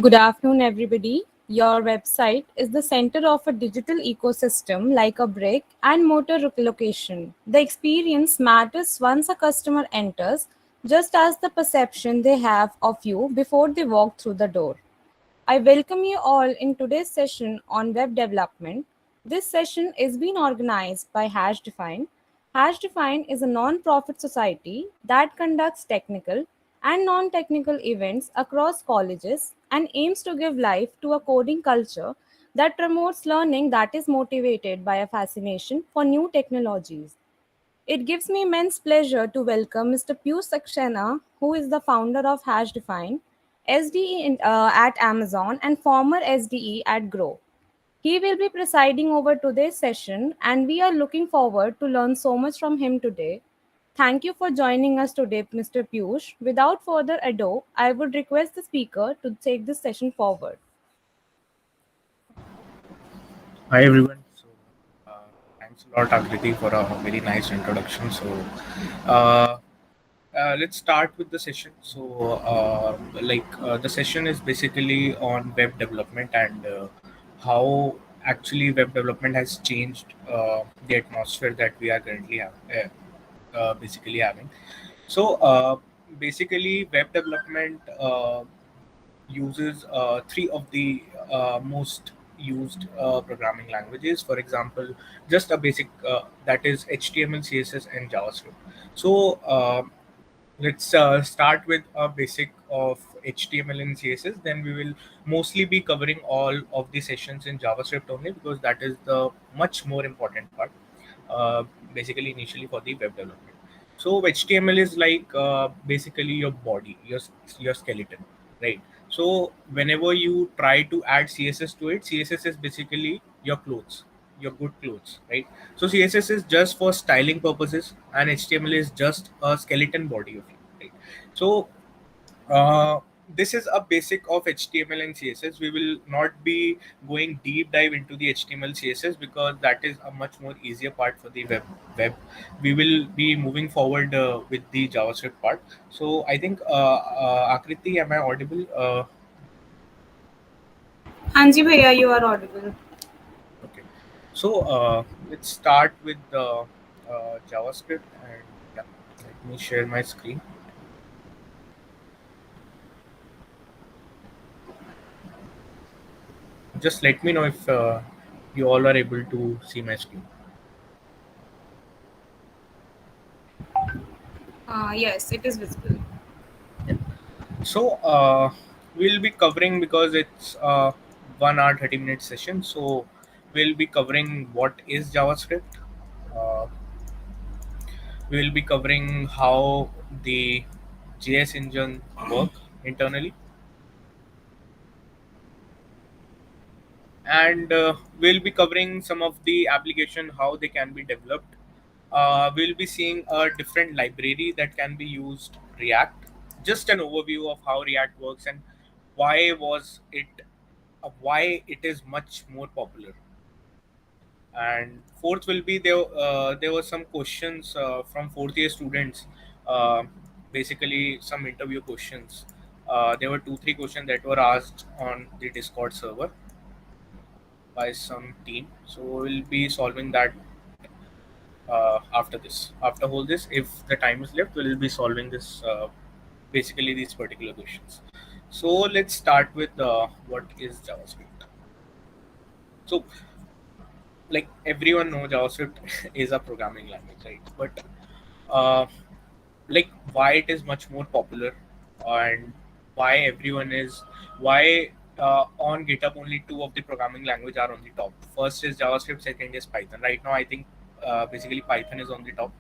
Good afternoon, everybody. Your website is the center of a digital ecosystem like a brick and mortar location. The experience matters once a customer enters, just as the perception they have of you before they walk through the door. I welcome you all in today's session on web development. This session is being organized by HashDefine. HashDefine is a non-profit society that conducts technical and non-technical events across colleges and aims to give life to a coding culture that promotes learning that is motivated by a fascination for new technologies. It gives me immense pleasure to welcome Mr. Peeyush Saxena, who is the founder of HashDefine, SDE at Amazon, and former SDE at Grow. He will be presiding over today's session, and we are looking forward to learn so much from him today. Thank you for joining us today, Mr. Piyush. Without further ado, I would request the speaker to take this session forward. Hi everyone. Uh, Thanks a lot, Akriti, for a very nice introduction. Uh, let's start with the session. The session is basically on web development and how actually web development has changed the atmosphere that we are currently basically having. So, basically, web development uses three of the most used programming languages. For example, just a basic that is HTML, CSS, and JavaScript. So let's start with a basic of HTML and CSS. Then we will mostly be covering all of the sessions in JavaScript only because that is the much more important part. Basically, initially for the web development. So HTML is like basically your body, your skeleton, right? So whenever you try to add CSS to it, CSS is basically your clothes, your good clothes, right? So CSS is just for styling purposes, and HTML is just a skeleton body of you, right? So uh, this is a basic of HTML and CSS. We will not be going deep dive into the HTML CSS because that is a much more easier part for the web. We will be moving forward with the JavaScript part. So I think Akriti, am I audible? Hanji Bhaiya, you are audible. Okay. So let's start with the JavaScript, and yeah, let me share my screen. Just let me know if you all are able to see my screen. Yes, it is visible. Yeah. So we'll be covering, because it's 1 hour 30 minute session. So we'll be covering what is JavaScript. Uh, we'll be covering how the JS engine work internally, and we'll be covering some of the application, how they can be developed. We'll be seeing a different library that can be used, React, just an overview of how React works and why was it why it is much more popular. And fourth will be there were some questions from fourth year students, uh, basically some interview questions. There were 2 3 questions that were asked on the Discord server by some team, so we'll be solving that after all this. If the time is left, we'll be solving this basically these particular questions. So let's start with what is JavaScript. So, like, everyone know JavaScript is a programming language, right? But uh, like, why it is much more popular, and why everyone is why on GitHub only 2 of the programming language are on the top. First is JavaScript, second is Python. Right now I think basically Python is on the top,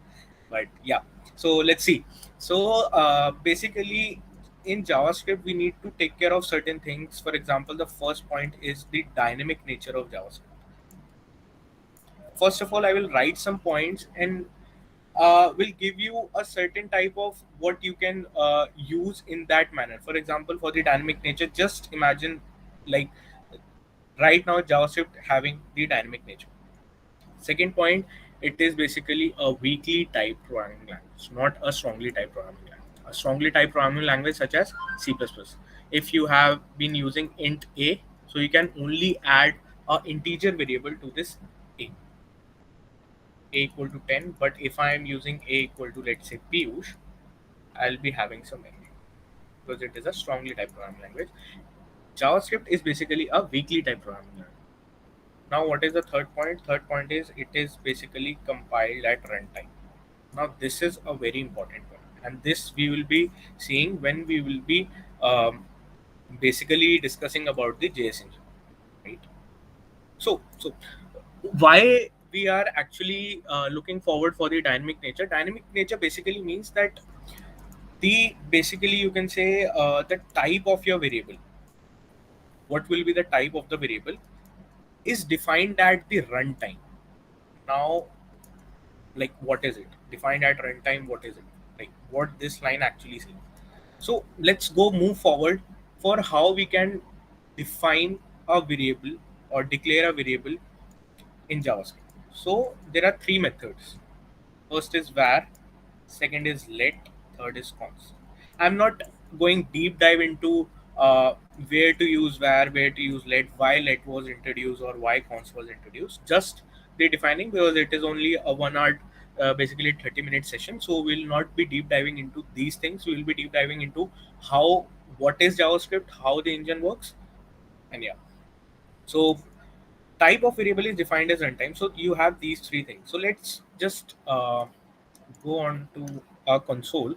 but yeah. So let's see. So basically, in JavaScript we need to take care of certain things. For example, the first point is the dynamic nature of JavaScript. First of all, I will write some points and will give you a certain type of what you can use in that manner. For example, for the dynamic nature, just imagine, like, right now JavaScript having the dynamic nature. Second point, it is basically a weakly typed programming language, not a strongly typed programming language. A strongly typed programming language such as C++. if you have been using int a, so you can only add a integer variable to this a equal to 10. But if I am using a equal to, let's say, Peeyush, I'll be having some error because it is a strongly typed programming language. JavaScript is basically a weakly typed programming language. Now, what is the third point? Third point is it is basically compiled at runtime. Now, this is a very important point, and this we will be seeing when we will be basically discussing about the JS engine, right? So why we are actually looking forward for the dynamic nature? Dynamic nature basically means that the basically you can say the type of your variable, what will be the type of the variable, is defined at the runtime. Now, like, what is it defined at runtime? What is it, like, what this line actually says? So let's go move forward for how we can define a variable or declare a variable in JavaScript. So there are three methods. First is var, second is let, third is const. I'm not going deep dive into where to use var, where to use let, why let was introduced or why const was introduced. Just the defining, because it is only a 1 hour, basically 30-minute session. So we'll not be deep diving into these things. We will be deep diving into how, what is JavaScript, how the engine works, and yeah. So type of variable is defined as runtime. So you have these three things. So let's just go on to our console,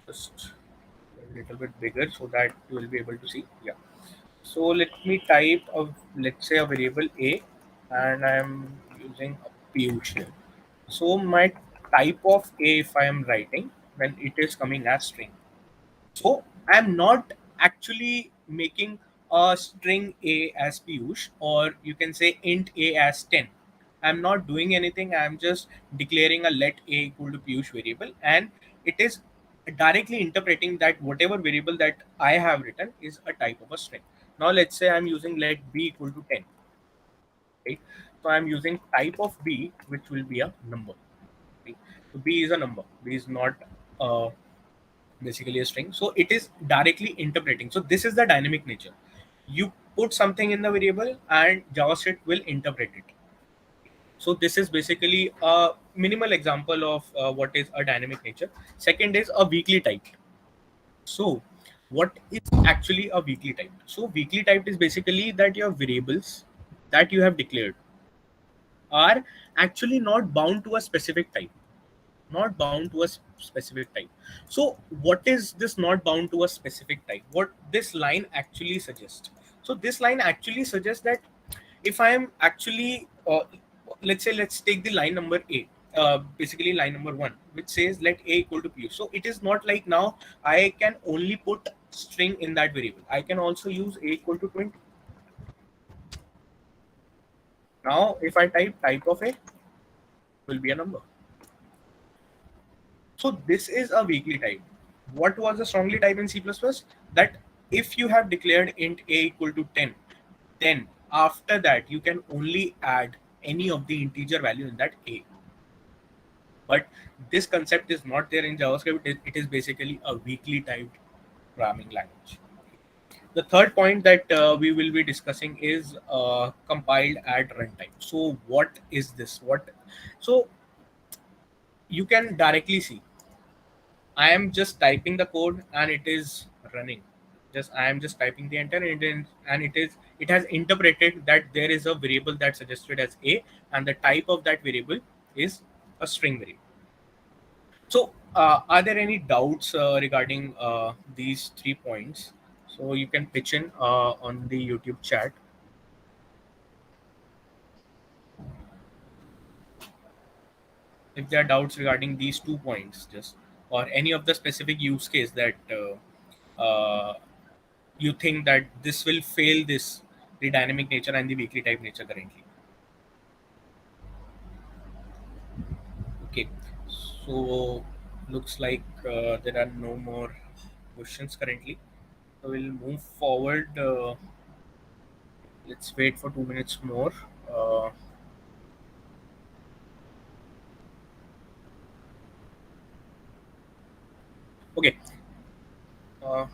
just a little bit bigger so that you will be able to see. Yeah. So let me type of, let's say, a variable a, and I'm using a Peeyush here. So my type of a, if I am writing, when it is coming as string. So I'm not actually making a string a as Piyush, or you can say int a as 10. I'm not doing anything. I'm just declaring a let a equal to Piyush variable, and it is directly interpreting that whatever variable that I have written is a type of a string. Now let's say I'm using let b equal to 10. Right? So I'm using type of b, which will be a number. Right? So b is a number. B is not uh, basically a string, so it is directly interpreting. So this is the dynamic nature. You put something in the variable and JavaScript will interpret it. So this is basically a minimal example of what is a dynamic nature. Second is a weakly typed. So what is actually a weakly typed? So weakly typed is basically that your variables that you have declared are actually not bound to a specific type, not bound to a specific type. So what is this not bound to a specific type? What this line actually suggests? So this line actually suggests that if I am actually let's say, let's take the line number a, basically line number 1, which says let a equal to p. So it is not like now I can only put string in that variable. I can also use a equal to 20. Now if I type of a, will be a number. So this is a weakly type. What was a strongly type in C++? That if you have declared int a equal to 10, then after that you can only add any of the integer value in that a. But this concept is not there in JavaScript. It is basically a weakly typed programming language. The third point that we will be discussing is compiled at runtime. So what is this? What? So you can directly see I am just typing the code and it is running. Just I am just typing the enter, and it has interpreted that there is a variable that suggested as a, and the type of that variable is a string variable. So are there any doubts regarding these 3 points? So you can pitch in on the YouTube chat if there are doubts regarding these 2 points, just or any of the specific use case that you think that this will fail this, the dynamic nature and the weekly type nature currently. Okay, so looks like there are no more questions currently, so we'll move forward. Let's wait for 2 minutes more. uh, okay. uh,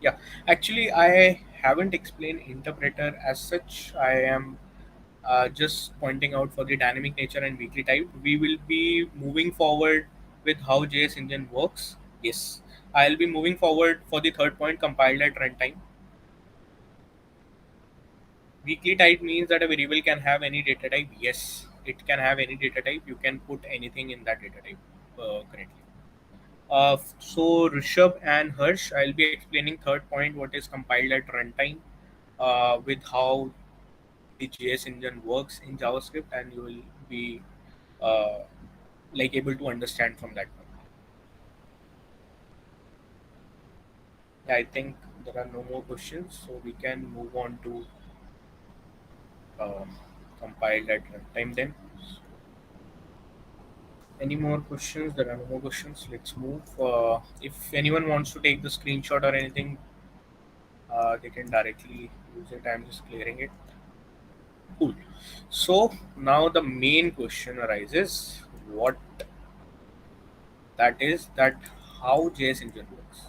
Yeah, actually, I haven't explained interpreter as such. I am just pointing out for the dynamic nature and weekly type. We will be moving forward with how JS engine works. Yes, I'll be moving forward for the third point, compiled at runtime. Weekly type means that a variable can have any data type. Yes, it can have any data type. You can put anything in that data type currently. So Rishabh and Harsh, I'll be explaining third point, what is compiled at runtime, with how the JS engine works in JavaScript, and you will be uh, like able to understand from that point. Yeah, I think there are no more questions, so we can move on to uh, compiled at runtime then. Any more questions? There are no more questions. Let's move. If anyone wants to take the screenshot or anything, they can directly use it. I'm just clearing it. Cool. So now the main question arises: what that is that how JS engine works?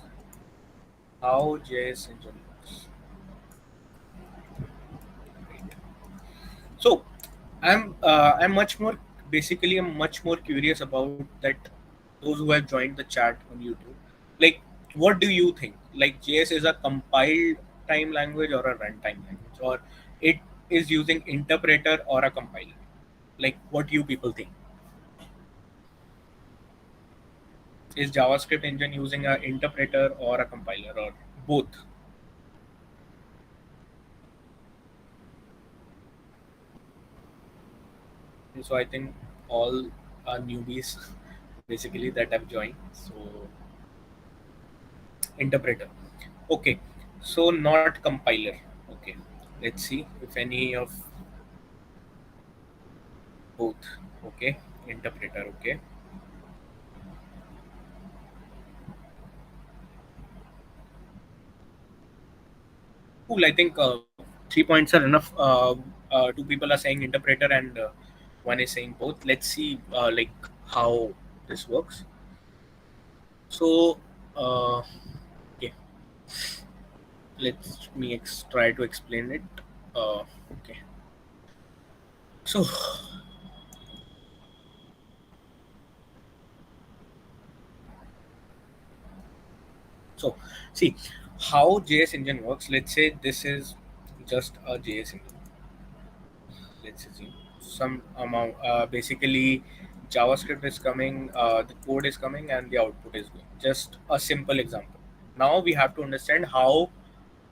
How JS engine works? Right. So I'm much more basically I'm much more curious about that those who have joined the chat on YouTube. Like, what do you think? Like, JS is a compiled time language or a runtime language, or it is using interpreter or a compiler? Like, what you people think? Is JavaScript engine using a interpreter or a compiler or both? So I think all are newbies basically that have joined. So interpreter. Okay. So not compiler. Okay. Let's see if any of both. Okay. Interpreter. Okay. Cool. I think 3 points are enough. Two people are saying interpreter and one is saying both. Let's see like how this works. So okay, let me try to explain it. Okay. So so see how JS engine works. Let's say this is just a JS engine. Let's assume some amount. Basically, JavaScript is coming, the code is coming, and the output is going. Just a simple example. Now we have to understand how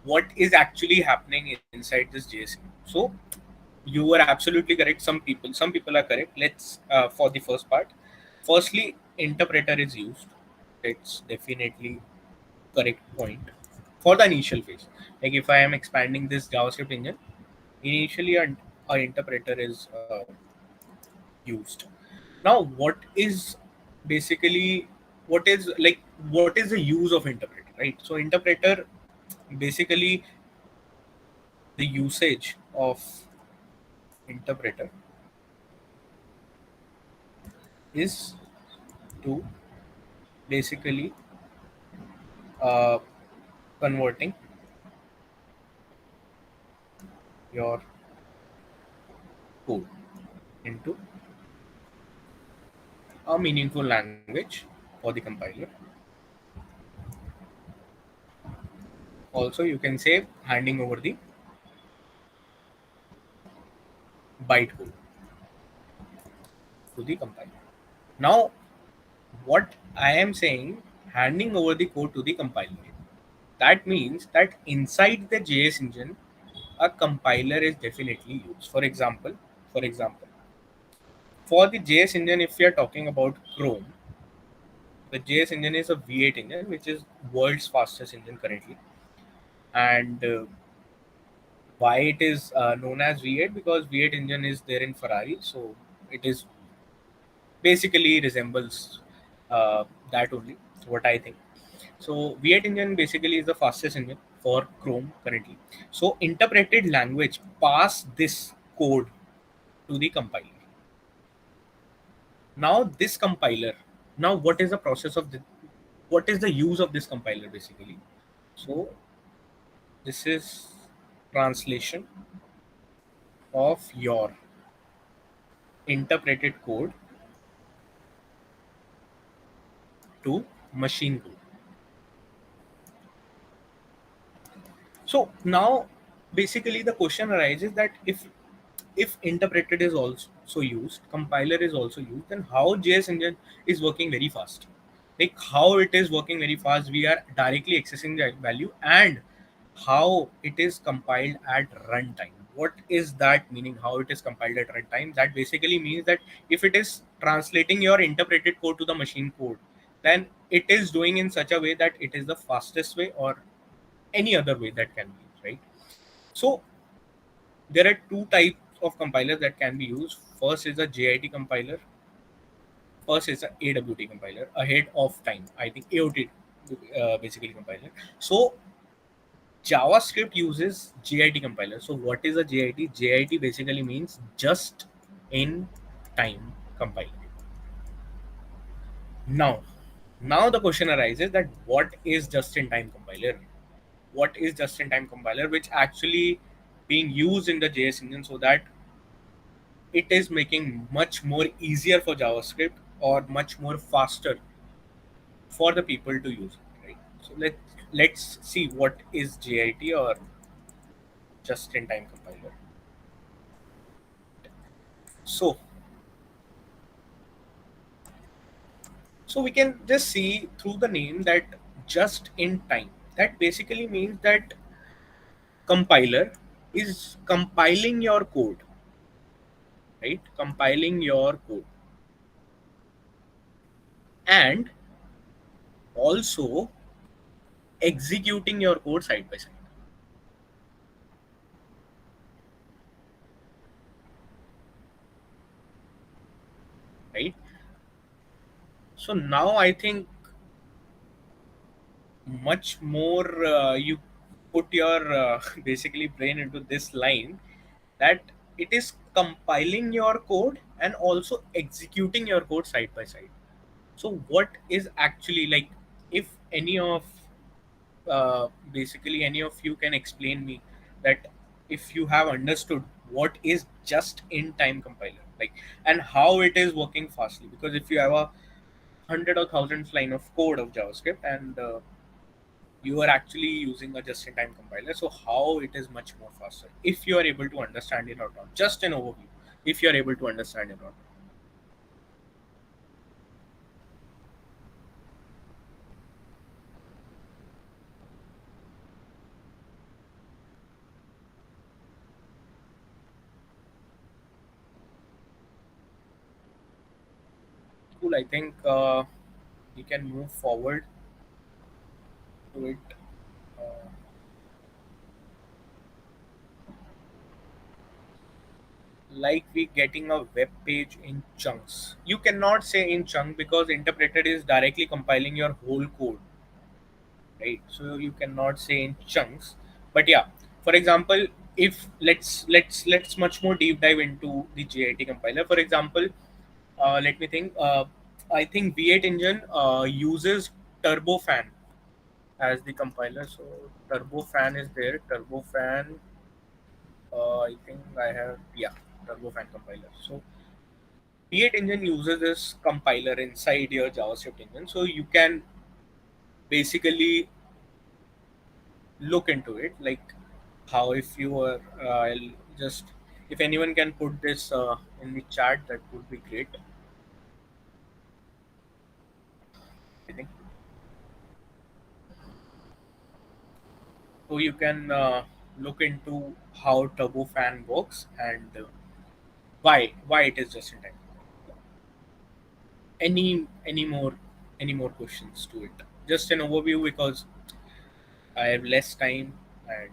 what is actually happening inside this JS engine. So you were absolutely correct. Some people are correct. Let's for the first part. Firstly, interpreter is used. It's definitely correct point for the initial phase. Like if I am expanding this JavaScript engine, initially a interpreter is used. Now, what is basically what is the use of interpreter, right? So interpreter basically the usage of interpreter is to basically uh, converting your code into a meaningful language for the compiler. Also, you can say handing over the bytecode to the compiler. Now, what I am saying, handing over the code to the compiler. That means that inside the JS engine, a compiler is definitely used. For example, for the JS engine, if we are talking about Chrome, the JS engine is a V8 engine, which is world's fastest engine currently. And why it is known as V8? Because V8 engine is there in Ferrari, so it is basically resembles that only. What I think. So V8 engine basically is the fastest engine for Chrome currently. So interpreted language pass this code to the compiler. Now this compiler, now what is the process of the, what is the use of this compiler basically? So This is translation of your interpreted code to machine code. So now basically the question arises that if interpreted is also used, compiler is also used, then how JS engine is working very fast? Like how it is working very fast, we are directly accessing the value, and how it is compiled at runtime. What is that meaning? How it is compiled at runtime? That basically means that if it is translating your interpreted code to the machine code, then it is doing in such a way that it is the fastest way or any other way that can be used, right? So there are two types of compilers that can be used. First is a JIT compiler. First is a AWT compiler, ahead of time. I think AOT basically compiler. So JavaScript uses JIT compiler. So what is a JIT? JIT basically means just in time compiler. Now, now the question arises that what is just in time compiler? What is just in time compiler, which actually being used in the JS engine so that it is making much more easier for JavaScript or much more faster for the people to use it, right? So let's see what is JIT or just in time compiler. So so we can just see through the name that just in time, that basically means that compiler is compiling your code, right? Compiling your code and also executing your code side by side, right? So now I think much more you put your basically brain into this line, that it is compiling your code and also executing your code side by side. So what is actually, like, if any of basically any of you can explain me that if you have understood what is just in time compiler, like, and how it is working fastly, because if you have a hundred or thousands line of code of JavaScript and you are actually using a just-in-time compiler, so how it is much more faster if you are able to understand it or not? Just an overview, if you are able to understand it or not. Cool. I think we can move forward to it. uh, like we getting a web page in chunks. You cannot say in chunk because interpreted is directly compiling your whole code, right? So you cannot say in chunks. But yeah, for example, if let's much more deep dive into the JIT compiler. For example, let me think. I think V8 engine uses turbofan as the compiler. So turbofan is there. Turbofan. I think I have, yeah, turbofan compiler. So V8 engine uses this compiler inside your JavaScript engine. So you can basically look into it, like how if you are I'll just, if anyone can put this in the chat, that would be great, I think. So you can look into how turbofan works and why it is just in time. Any more questions to it? Just an overview because I have less time. And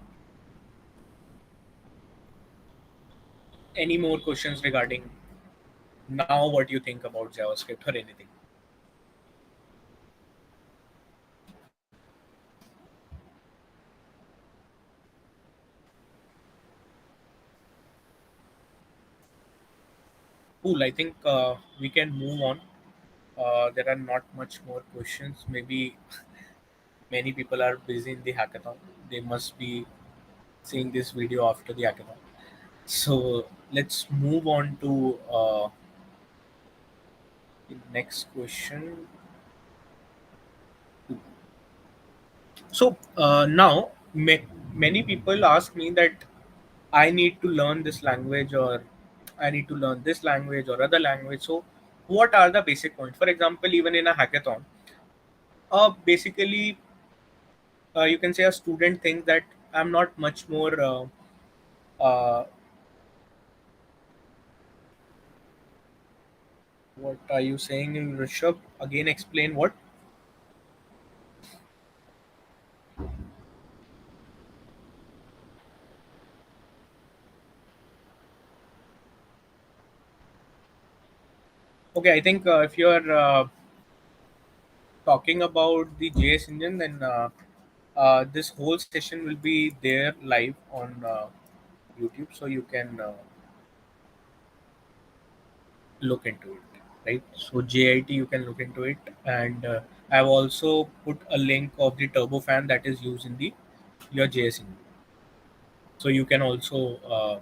any more questions regarding now what you think about JavaScript or anything? Cool. I think we can move on. There are not much more questions. Maybe many people are busy in the hackathon. They must be. seeing this video after the hackathon. So let's move on to the next question. So now many people ask me that I need to learn this language, or I need to learn this language or other language. So what are the basic points? For example, even in a hackathon, basically you can say a student thinks that I'm not much more. Uh, what are you saying, Rishabh? Again, explain what? Okay, I think if you're talking about the JS engine, then this whole session will be there live on YouTube, so you can look into it. Right. So JIT, you can look into it, and I've also put a link of the turbofan that is used in the your JS engine, so you can also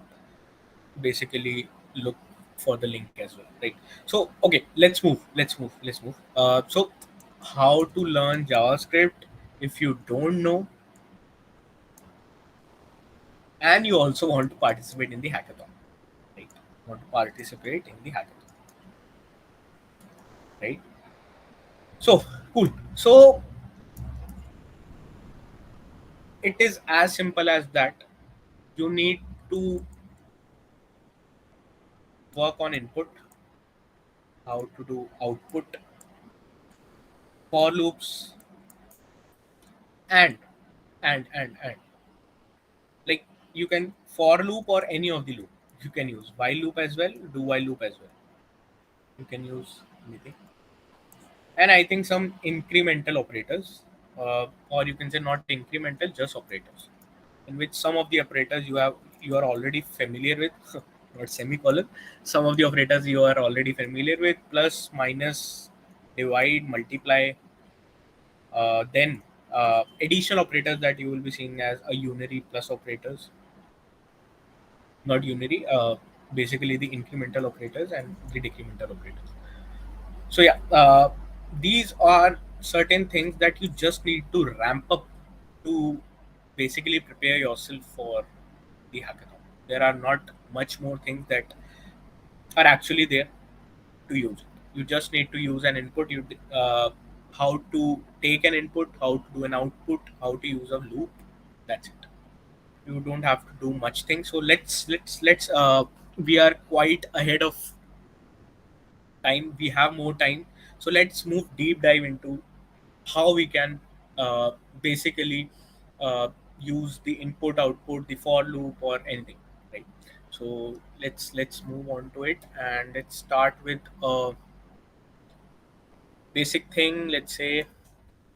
basically look for the link as well. Right. So okay, let's move. So how to learn JavaScript if you don't know, and you also want to participate in the hackathon, right? Want to participate in the hackathon, right? So cool. So it is as simple as that. You need to work on input, how to do output, for loops, and and like you can for loop or any of the loop. You can use while loop as well, do while loop as well. You can use anything, and I think some incremental operators, or you can say not incremental, just operators, in which some of the operators you are already familiar with, not semicolon. Some of the operators you are already familiar with, plus, minus, divide, multiply. Then additional operators that you will be seeing as a unary plus operators, not unary. Basically the incremental operators and the decremental operators. So yeah, these are certain things that you just need to ramp up to basically prepare yourself for the hackathon. There are not much more things that are actually there to use. You just need to use an input. How to take an input, how to do an output, how to use a loop. That's it. You don't have to do much things. So let's. We are quite ahead of time. We have more time. So let's move deep dive into how we can basically use the input output, the for loop, or anything, right? So let's move on to it, and let's start with a basic thing. Let's say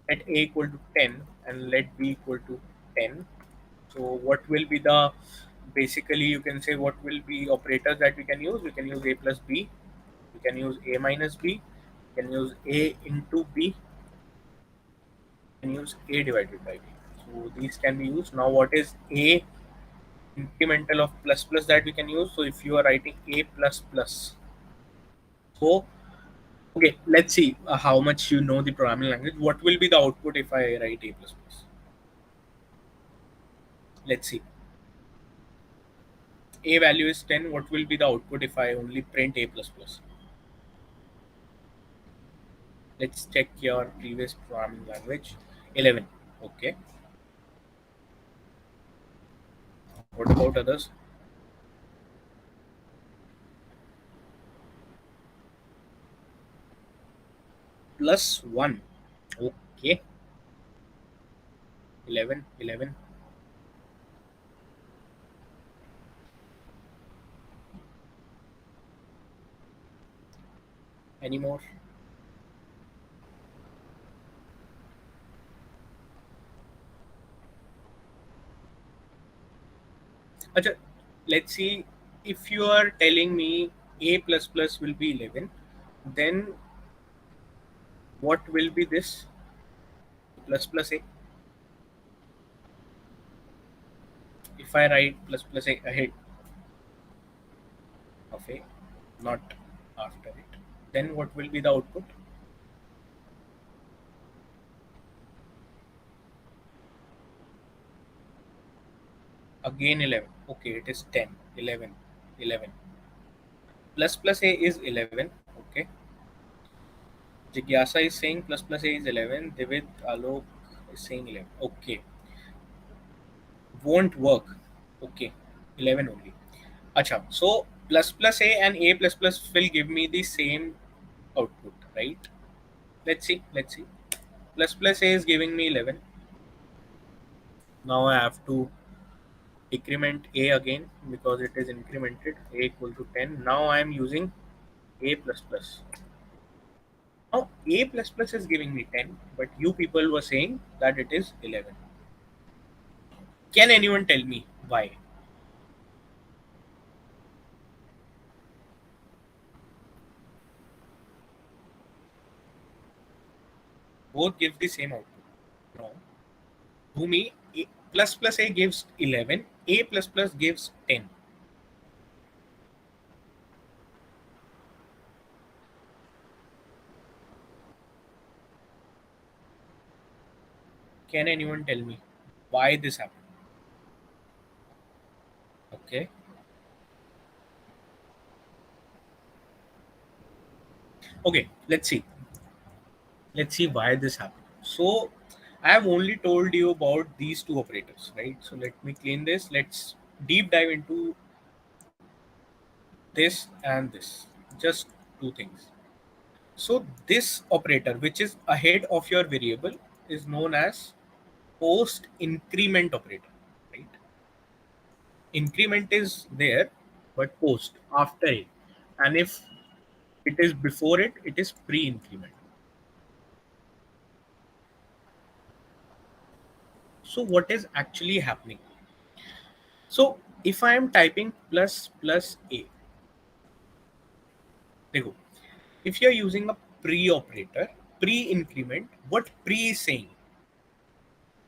let a equal to 10 and let b equal to 10. So what will be the, basically you can say, what will be operators that we can use? We can use a plus b, we can use a minus b, we can use a into b, can use a divided by b. So these can be used. Now what is a incremental of plus plus that we can use? So if you are writing a plus plus, so okay, let's see how much you know the programming language. What will be the output if I write a plus plus? Let's see. A value is 10. What will be the output if I only print a plus plus? Let's check your previous programming language. 11. Okay. What about others? Plus 1. Okay. 11, 11. Any more? Acha, let's see. If you are telling me a plus plus will be 11, then what will be this plus plus a? If if I write plus plus a ahead of a, not after it, then what will be the output? Again 11. Okay, it is 10, 11, 11. Plus plus a is 11. Okay. Jigyasa is saying plus plus a is 11. Divid Alok is saying 11. Okay. Won't work. Okay. 11 only. Acha. So plus a and a plus will give me the same output, right? Let's see. Let's see. Plus a is giving me 11. Now I have to decrement a again because it is incremented. A equal to 10. Now I am using a plus plus. Now a plus plus is giving me 10, but you people were saying that it is 11. Can anyone tell me why? Both give the same output. No. Bhumi, plus a gives 11, a plus plus gives 10. Can anyone tell me why this happened? Okay. Okay, let's see. Let's see why this happened. So I have only told you about these two operators, right? So let me clean this. Let's deep dive into this and this. Just two things. So this operator, which is ahead of your variable, is known as post increment operator, right? Increment is there, but post after it. And if it is before it, it is pre increment. So what is actually happening? So if I am typing plus plus a, देखो, if you are using a pre operator, pre increment, what pre is saying?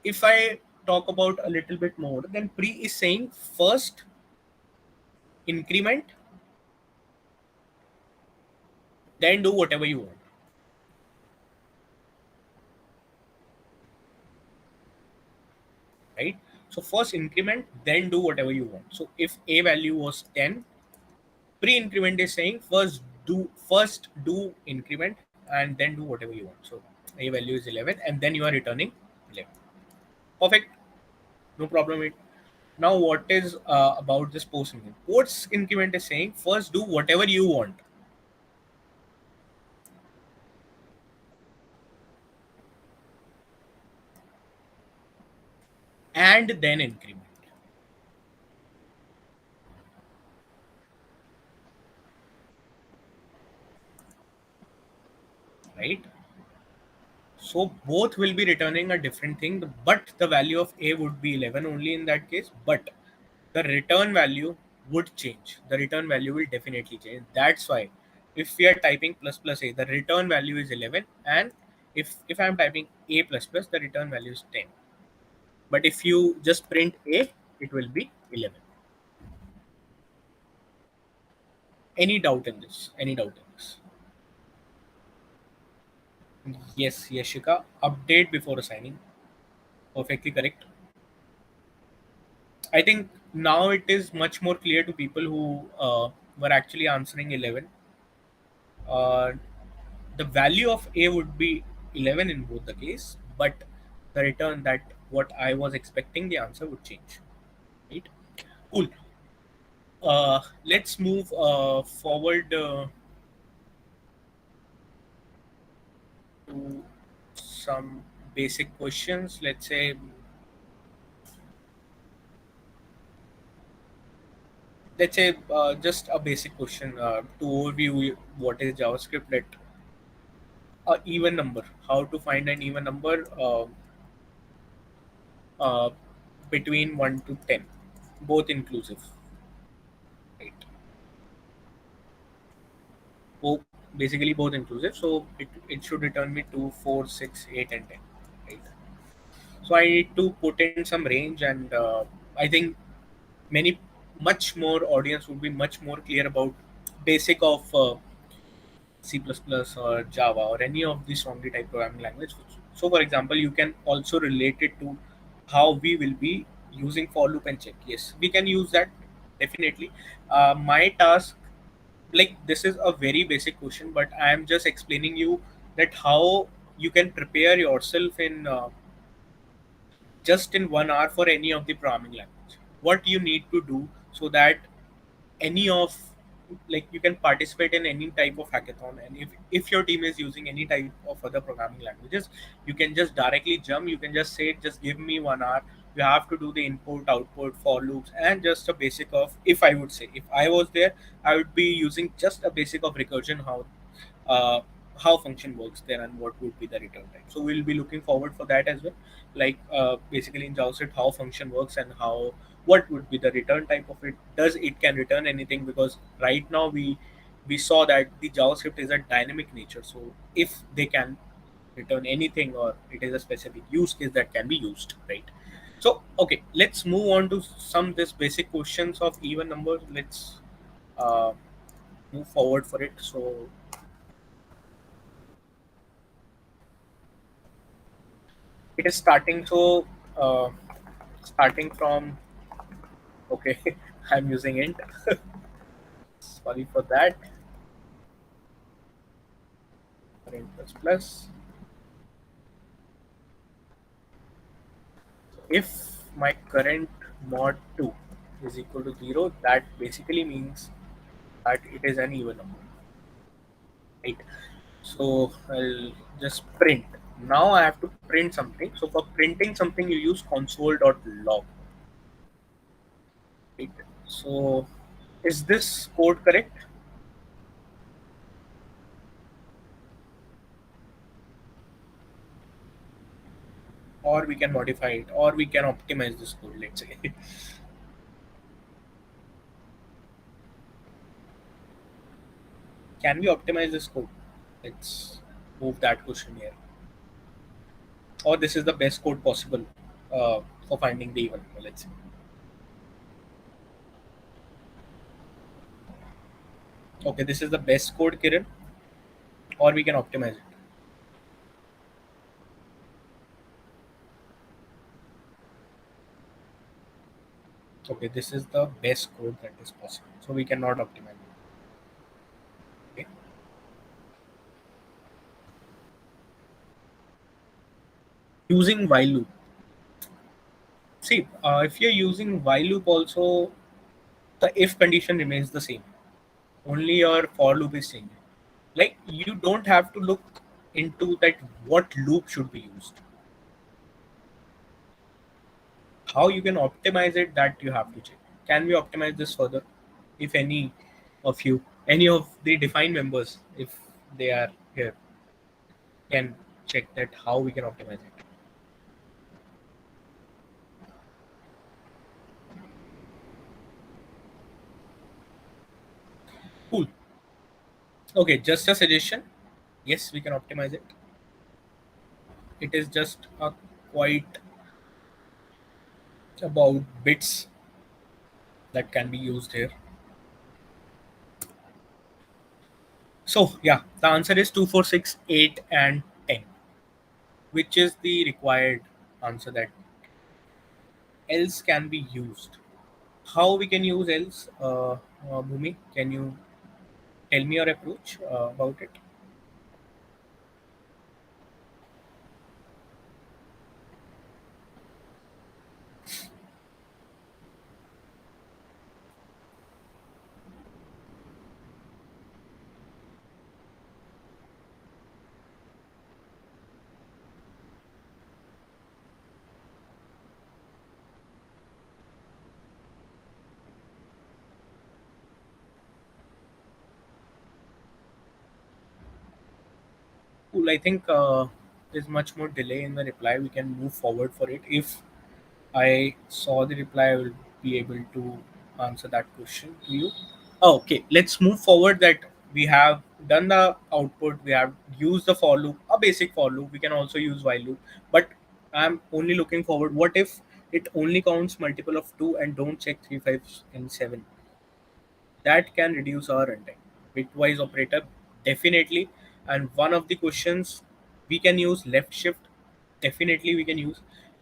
If I talk about a little bit more, then pre is saying first increment, then do whatever you want. Right? So first increment, then do whatever you want. So if a value was 10, pre-increment is saying first do increment and then do whatever you want. So a value is 11 and then you are returning 11. Perfect. No problem with it. Now what is about this post increment? Post increment is saying first do whatever you want. And then increment. Right? So both will be returning a different thing, but the value of a would be 11 only in that case, but the return value would change. The return value will definitely change. That's why if we are typing plus plus a, the return value is 11, and if I'm typing a plus plus, the return value is 10. But if you just print a, it will be 11. Any doubt in this? Any doubt in this? Yes, Yashika. Update before assigning. Perfectly correct. I think now it is much more clear to people who were actually answering 11. Uh, the value of a would be 11 in both the case, but the return that what I was expecting, the answer would change. Right? Cool. Let's move forward to some basic questions. Let's say just a basic question to overview what is JavaScript. Let a even number. How to find an even number uh, between 1 to 10, both inclusive. Right. Both, basically both inclusive. So it should return me 2, 4, 6, 8, and 10. Right. So I need to put in some range, and I think many much more audience would be much more clear about basic of C++ or Java or any of the strongly typed programming language. So, for example, you can also relate it to how we will be using for loop and check. Yes, we can use that definitely. My task, like this is a very basic question, but I am just explaining you that how you can prepare yourself in just in 1 hour for any of the programming language. What you need to do so that any of, like, you can participate in any type of hackathon, and if your team is using any type of other programming languages, you can just directly jump. You can just say, just give me 1 hour. You have to do the input output for loops and just a basic of, if I would say, if I was there, I would be using just a basic of recursion, uh, how function works there and what would be the return type. So we'll be looking forward for that as well. Like basically in JavaScript, how function works and how, what would be the return type of it. Does it can return anything? Because right now we saw that the JavaScript is a dynamic nature. So if they can return anything, or it is a specific use case that can be used, right? So okay, let's move on to some this basic questions of even numbers. Let's uh, move forward for it. So it is starting. So starting from, okay, I'm using int. Sorry for that. Int plus plus. If my current mod 2 is equal to 0, that basically means that it is an even number, right? So I'll just print. Now I have to print something. So for printing something, you use console.log, right? So is this code correct? Or we can modify it, or we can optimize this code, let's say. Can we optimize this code? Let's move that question here. Or this is the best code possible for finding the even number, let's say. Okay, this is the best code, Kiran, or we can optimize it. Okay, this is the best code that is possible. So we cannot optimize it. Okay. Using while loop. See, if you're using while loop also, the if condition remains the same. Only your for loop is changing. Like, you don't have to look into that what loop should be used. How you can optimize it, that you have to check. Can we optimize this further? If any of you, any of the defined members, if they are here, can check that how we can optimize it. Cool. Okay, just a suggestion. Yes, we can optimize it. It is just a quite about bits that can be used here. So yeah, the answer is 2, 4, 6, 8, and 10, which is the required answer that else can be used. How we can use else, Bhumi? Can you tell me your approach about it? Cool. I think there's much more delay in the reply. We can move forward for it. If I saw the reply, I will be able to answer that question to you. Oh, okay, let's move forward. That we have done the output. We have used the for loop, a basic for loop. We can also use while loop. But I'm only looking forward. What if it only counts multiple of 2 and don't check 3, 5, and 7. That can reduce our runtime. Bitwise operator, definitely. And one of the questions, we can use left shift, definitely we can use.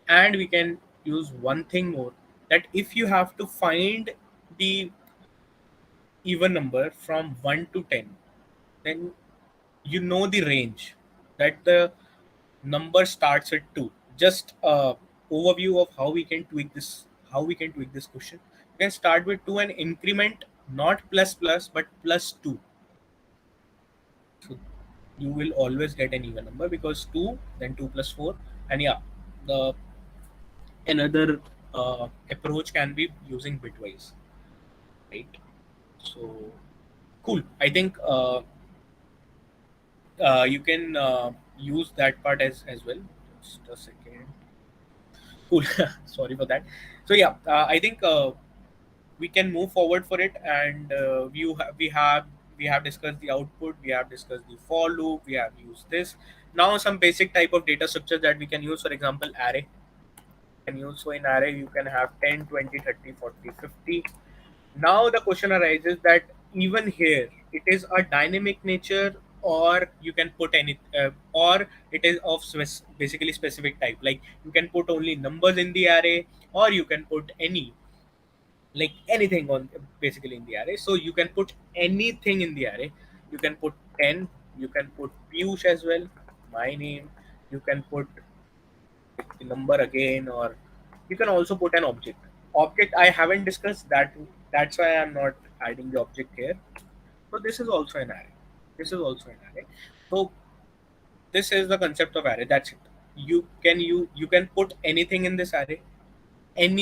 And we can use one thing more, that if you have to find the even number from 1 to 10, then you know the range that the number starts at 2. Just a overview of how we can tweak this, question. You can start with 2 and increment, not plus plus but plus 2. So you will always get an even number, because 2, then 2 plus 4. And yeah, the another approach can be using bitwise, right? So cool. I think you can use that part as well. Just a second. Cool. Sorry for that. So yeah, I think we can move forward for it. And we have discussed the output, we have discussed the for loop, we have used this. Now some basic type of data structures that we can use. For example, array can use. So in array you can have 10, 20, 30, 40, 50. Now the question arises that even here it is a dynamic nature, or you can put any or it is of basically specific type. Like you can put only numbers in the array, or you can put anything on basically in the array. So you can put anything in the array. You can put 10, you can put Peeyush as well, my name. You can put the number again, or you can also put an object. I haven't discussed that, that's why I'm not adding the object here. So this is also an array, so this is the concept of array. That's it. You can put anything in this array, even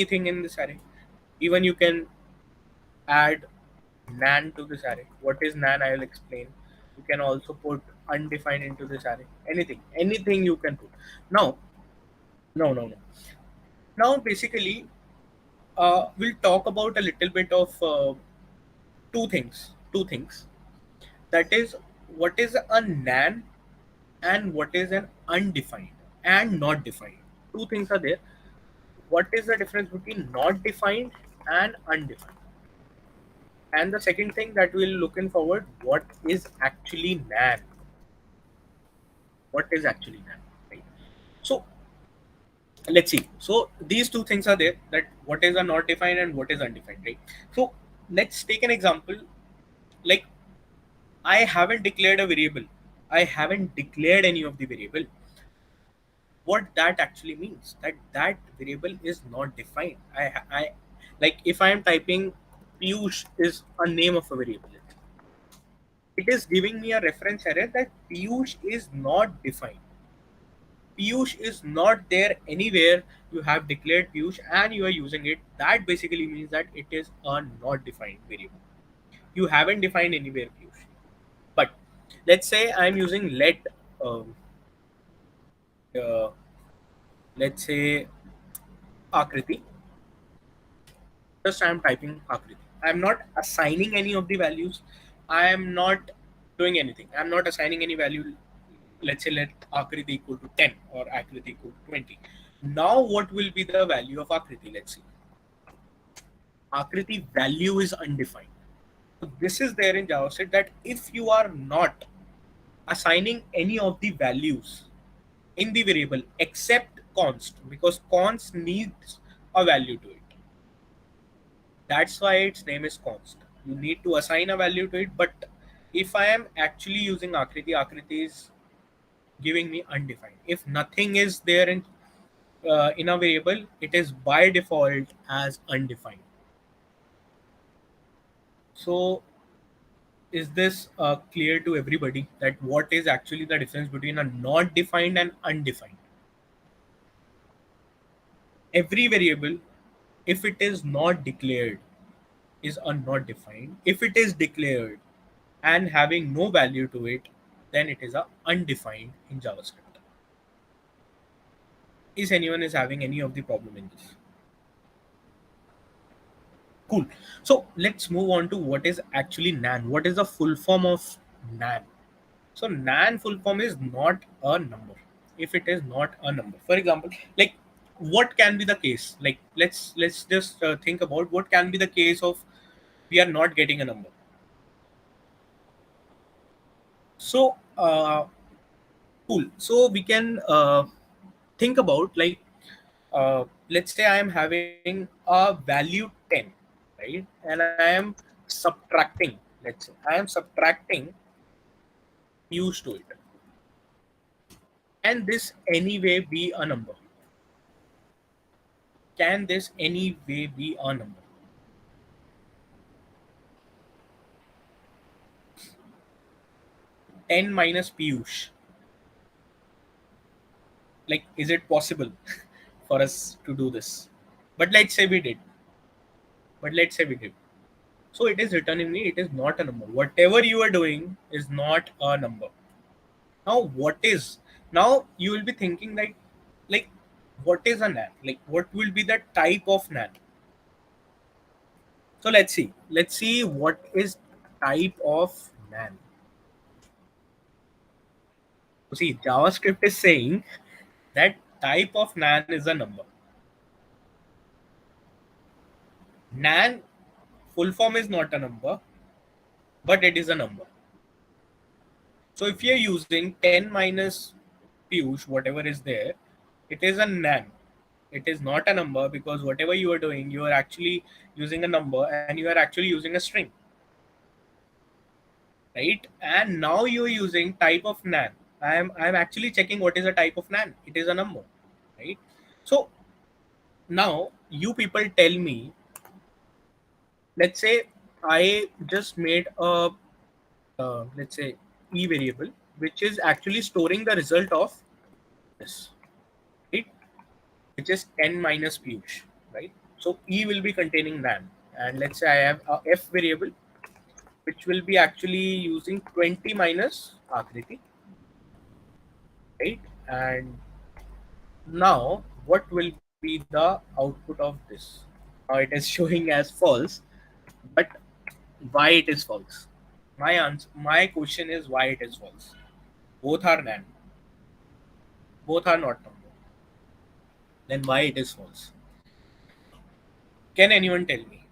you can add nan to this array. What is nan, I will explain. You can also put undefined into this array. Anything you can put. Now, no. Now, basically, we'll talk about a little bit of two things. That is, what is a nan and what is an undefined and not defined. Two things are there. What is the difference between not defined and undefined? And the second thing that we'll looking forward, what is actually nan? Right? So let's see. So these two things are there, that what is a not defined and what is undefined, right? So let's take an example. Like, I haven't declared a variable. I haven't declared any of the variable. What that actually means, that variable is not defined. I like, if I am typing Piyush is a name of a variable, it is giving me a reference error that Piyush is not defined. Piyush is not there anywhere. You have declared Piyush and you are using it. That basically means that it is a not defined variable. You haven't defined anywhere Piyush. But let's say I'm using um, uh, let's say Akriti. Just I'm typing Akriti. I'm not assigning any of the values. I am not doing anything. I'm not assigning any value. Let's say let Akriti equal to 10 or Akriti equal to 20. Now what will be the value of Akriti? Let's see. Akriti value is undefined. So this is there in JavaScript, that if you are not assigning any of the values in the variable except const, because const needs a value to it. That's why its name is const. You need to assign a value to it. But if I am actually using Akriti is giving me undefined. If nothing is there in a variable, it is by default as undefined. So is this clear to everybody, that what is actually the difference between a not defined and undefined? Every variable, if it is not declared, is a not defined. If it is declared and having no value to it, then it is a undefined in JavaScript. Is anyone is having any of the problem in this? Cool. So let's move on to what is actually nan. What is the full form of nan? So nan full form is not a number. If it is not a number, for example, like what can be the case? Like let's just think about what can be the case of we are not getting a number. So cool. So we can think about, like, let's say I am having a value 10, right? And I am subtracting, let's say I am subtracting Peeyush to it. Can this anyway be a number? Can this anyway be a number? 10 minus Peeyush. Like, is it possible for us to do this? But let's say we did. But let's say we did. So it is written in me, it is not a number. Whatever you are doing is not a number. Now, what is? Now you will be thinking like, what is a nan? Like, what will be the type of nan? So let's see. Let's see what is type of nan. So see, JavaScript is saying that type of nan is a number. Nan full form is not a number, but it is a number. So if you're using 10 minus Peeyush, whatever is there, it is a nan. It is not a number, because whatever you are doing, you are actually using a number and you are actually using a string, right? And now you're using type of nan. I'm actually checking what is a type of nan. It is a number, right? So now you people tell me, let's say I just made a let's say e variable which is actually storing the result of this, right? Which is 10 minus Peeyush, right? So e will be containing nan, and let's say I have a f variable which will be actually using 20 minus Akriti, right? And now what will be the output of this? Now it is showing as false, but why it is false? My question is why it is false. Both are nan, both are not number. Then why it is false? Can anyone tell me?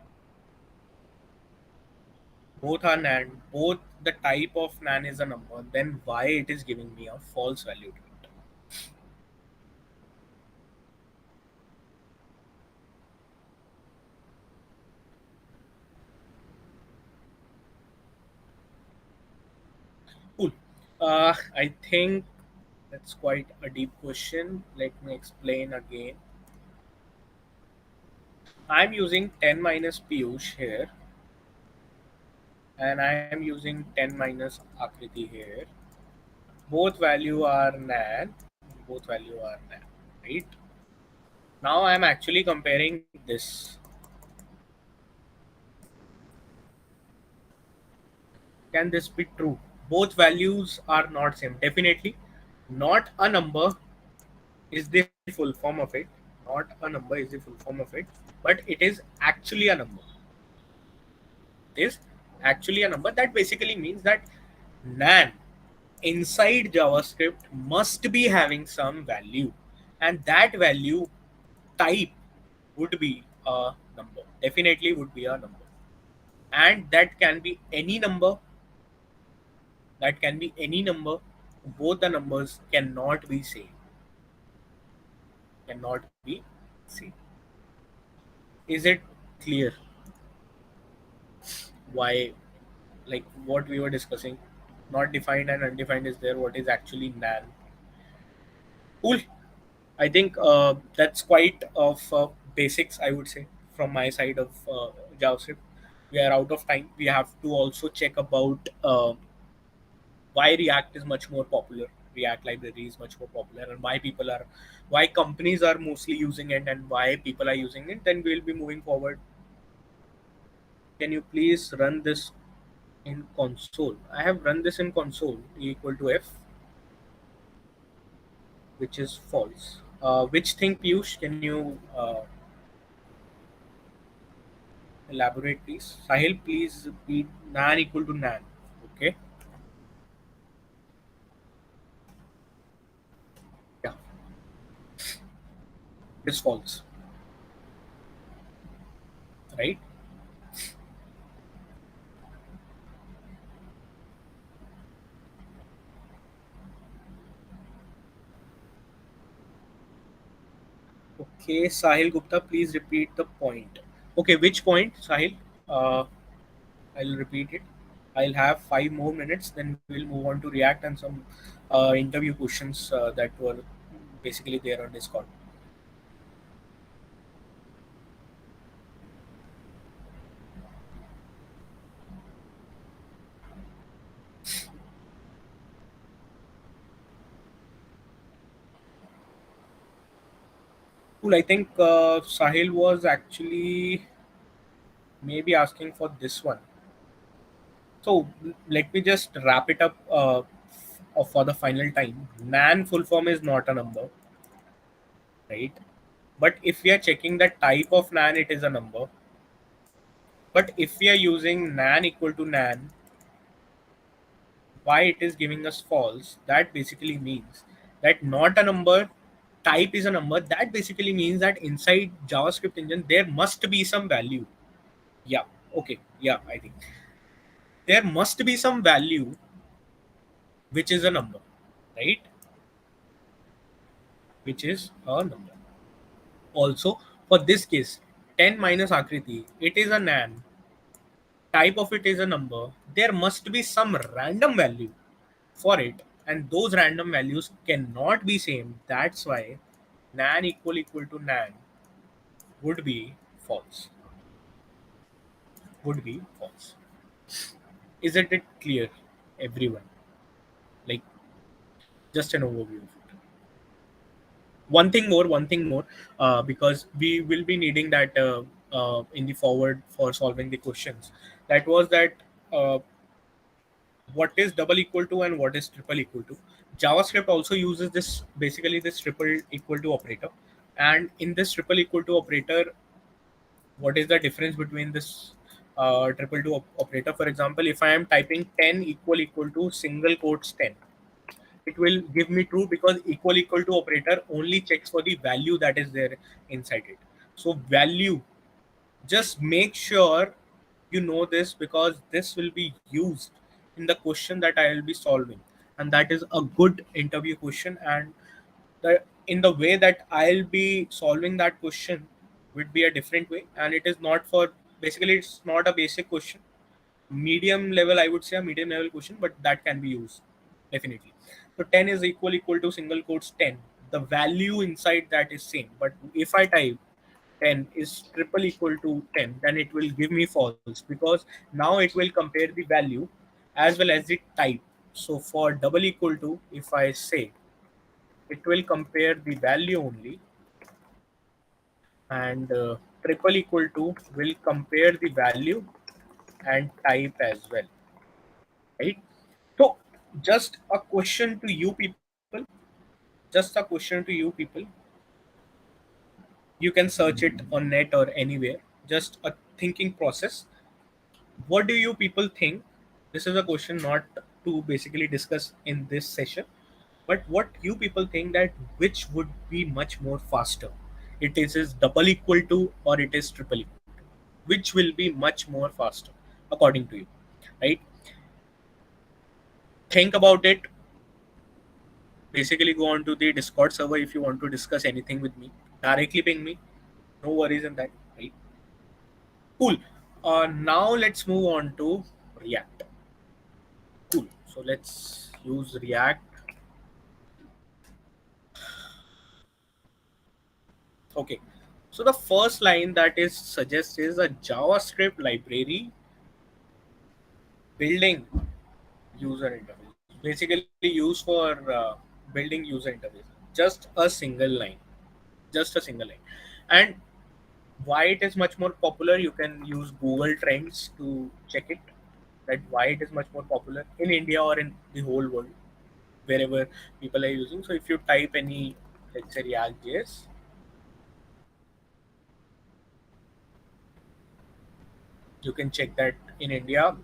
Both are nan, both the type of nan is a number, then why it is giving me a false value to it? Cool. I think that's quite a deep question. Let me explain again. I'm using 10 minus Peeyush here, and I am using 10 minus Akriti here. Both value are nan, both value are nan, right? Now I'm actually comparing this. Can this be true? Both values are not same. Definitely not a number is the full form of it. Not a number is the full form of it, but it is actually a number. It is actually a number. That basically means that nan inside JavaScript must be having some value, and that value type would be a number. Definitely would be a number, and that can be any number. That can be any number. Both the numbers cannot be same. Cannot be same. Is it clear why, like what we were discussing? Not defined and undefined is there. What is actually nan? Cool. I think that's quite of basics, I would say, from my side of JavaScript. We are out of time. We have to also check about why React is much more popular. React library is much more popular, and why companies are mostly using it, and why people are using it. Then we'll be moving forward. Can you please run this in console? I have run this in console equal to F, which is false. Which thing, Piyush? Can you elaborate, please? Sahil, please be nan equal to nan. Okay. Yeah. is false, right? Okay, Sahil Gupta, please repeat the point. Okay, which point, Sahil? Uh, I'll repeat it. I'll have 5 more minutes, then we'll move on to React and some interview questions that were basically there on Discord. Cool. I think Sahil was actually maybe asking for this one. So let me just wrap it up for the final time. Nan full form is not a number, right? But if we are checking the type of nan, it is a number. But if we are using nan equal to nan, why it is giving us false? That basically means that not a number, type is a number. That basically means that inside JavaScript engine there must be some value. Yeah. Okay. Yeah. I think there must be some value which is a number, right? Which is a number. Also, for this case, 10 minus Akriti, it is a nan. Type of it is a number. There must be some random value for it, and those random values cannot be same. That's why nan equal to nan would be false. Would be false. Isn't it clear, everyone? Like, just an overview of it. One thing more, because we will be needing that in the forward for solving the questions. That was that uh, what is double equal to and what is triple equal to. JavaScript also uses this, basically this triple equal to operator, and in this triple equal to operator, what is the difference between this triple to operator? For example, if I am typing 10 equal to single quotes 10, it will give me true because equal to operator only checks for the value that is there inside it. So value, just make sure you know this because this will be used in the question that I will be solving, and that is a good interview question. And the in the way that I'll be solving that question would be a different way, and it is not for, basically it's not a basic question, medium level, I would say a medium level question, but that can be used definitely. So 10 is equal to single quotes 10. The value inside that is same, but if I type 10 is triple equal to 10, then it will give me false because now it will compare the value as well as the type. So for double equal to, if I say, it will compare the value only, and triple equal to will compare the value and type as well, right? So just a question to you people, just a question to you people. You can search it on net or anywhere. Just a thinking process. What do you people think? This is a question not to basically discuss in this session, but what you people think that which would be much more faster? Is double equal to or it is triple equal to? Which will be much more faster according to you, right? Think about it. Basically, go on to the Discord server if you want to discuss anything with me. Directly ping me. No worries in that, right? Cool. Now let's move on to React. Cool. So let's use React. Okay. So the first line that is suggests is a JavaScript library building user interface. Basically used for building user interface. Just a single line. Just a single line. And why it is much more popular, you can use Google Trends to check it, that why it is much more popular in India or in the whole world, wherever people are using. So if you type any, let's say React.js, you can check that in India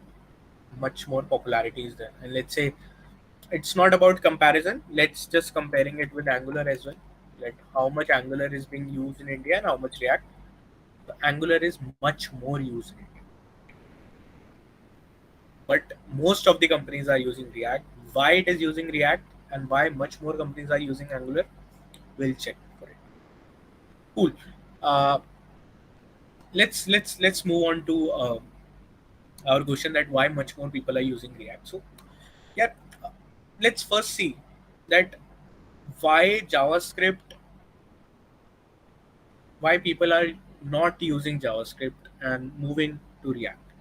much more popularity is there. And let's say it's not about comparison, let's just comparing it with Angular as well. that how much Angular is being used in India and how much React. So Angular is much more used in India, but most of the companies are using React. Why it is using React and why much more companies are using Angular, we'll check for it. Cool. Uh, let's move on to our question that why much more people are using React. So yeah, uh, let's first see that why JavaScript, why people are not using JavaScript and moving to React,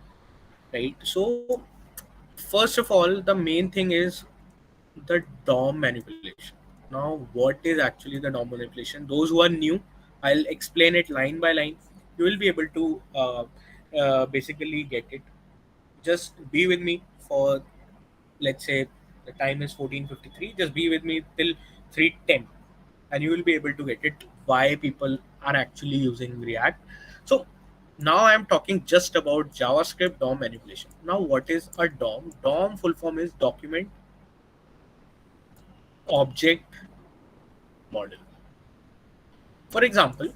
right? So first of all, the main thing is the DOM manipulation. Now, what is actually the DOM manipulation? Those who are new, I'll explain it line by line. You will be able to basically get it. Just be with me for, let's say, the time is 14:53. Just be with me till 3:10, and you will be able to get it. Why people are actually using React. So now I'm talking just about JavaScript DOM manipulation. Now, what is a DOM? DOM full form is document object model. For example,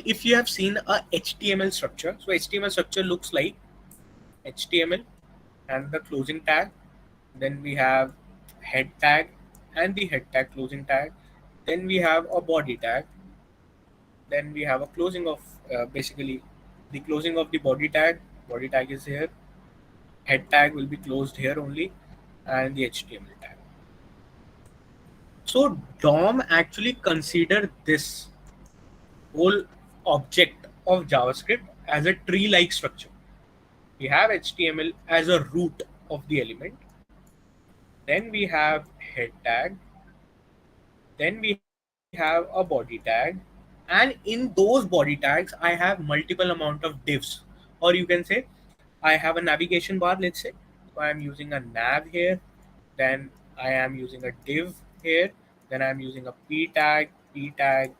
if you have seen a HTML structure, so HTML structure looks like HTML and the closing tag. Then we have head tag and the head tag closing tag. Then we have a body tag. Then we have a closing of basically the closing of the body tag. Body tag is here. Head tag will be closed here only, and the HTML tag. So DOM actually consider this whole object of JavaScript as a tree-like structure. We have HTML as a root of the element. Then we have head tag. Then we have a body tag. And in those body tags, I have multiple amount of divs. Or you can say, I have a navigation bar, let's say. So I am using a nav here. Then I am using a div here. Then I'm using a p tag, p tag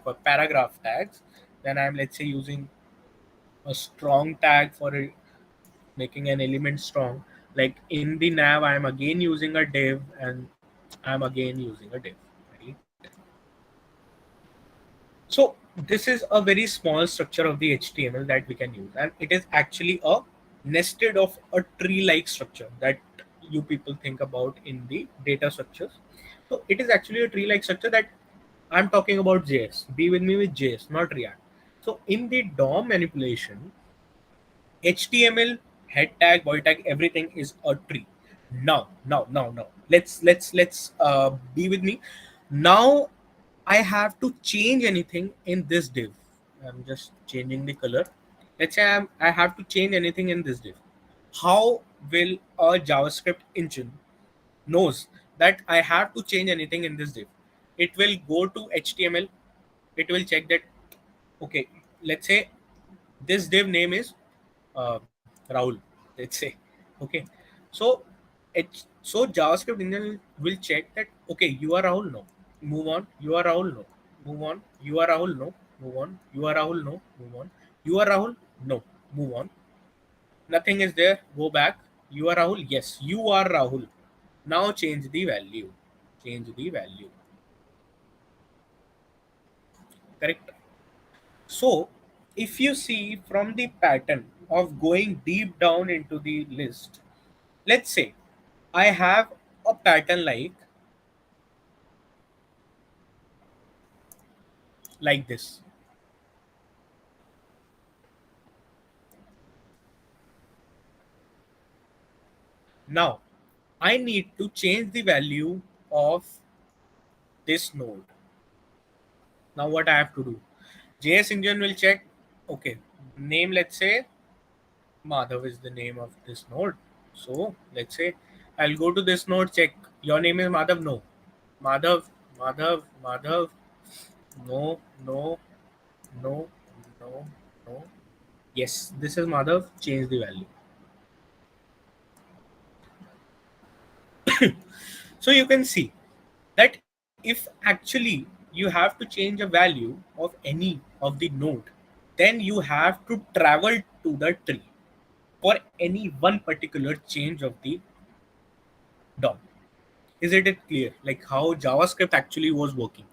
for paragraph tags. Then I'm, let's say, using a strong tag for making an element strong. Like in the nav, I'm again using a div and I'm again using a div. Right? So this is a very small structure of the HTML that we can use, and it is actually a nested of a tree-like structure that you people think about in the data structures. So it is actually a tree-like structure that I'm talking about JS. Be with me with JS, not React. So in the DOM manipulation, HTML, head tag, body tag, everything is a tree. Now. Let's be with me. Now I have to change anything in this div. I'm just changing the color. Let's say I have to change anything in this div. How will a JavaScript engine knows that I have to change anything in this div? It will go to HTML. It will check that, okay, let's say this div name is Rahul, let's say. Okay. So JavaScript engine will check that, okay, you are Rahul, no. Move on. You are Rahul, no. Move on. You are Rahul, no. Move on. You are Rahul, no. Move on. You are Rahul, no. Move on. Nothing is there. Go back. You are Rahul. Yes, you are Rahul. Now change the value. Change the value. Correct. So, if you see from the pattern of going deep down into the list, let's say I have a pattern like this. Now, I need to change the value of this node. Now, what I have to do? JS engine will check, okay, name, let's say Madhav is the name of this node. So let's say I'll go to this node, check your name is Madhav. No. Madhav. No, no, no, no, no. Yes, this is Madhav. Change the value. So you can see that if actually you have to change a value of any of the node, then you have to travel to the tree for any one particular change of the DOM. Is it clear? Like how JavaScript actually was working.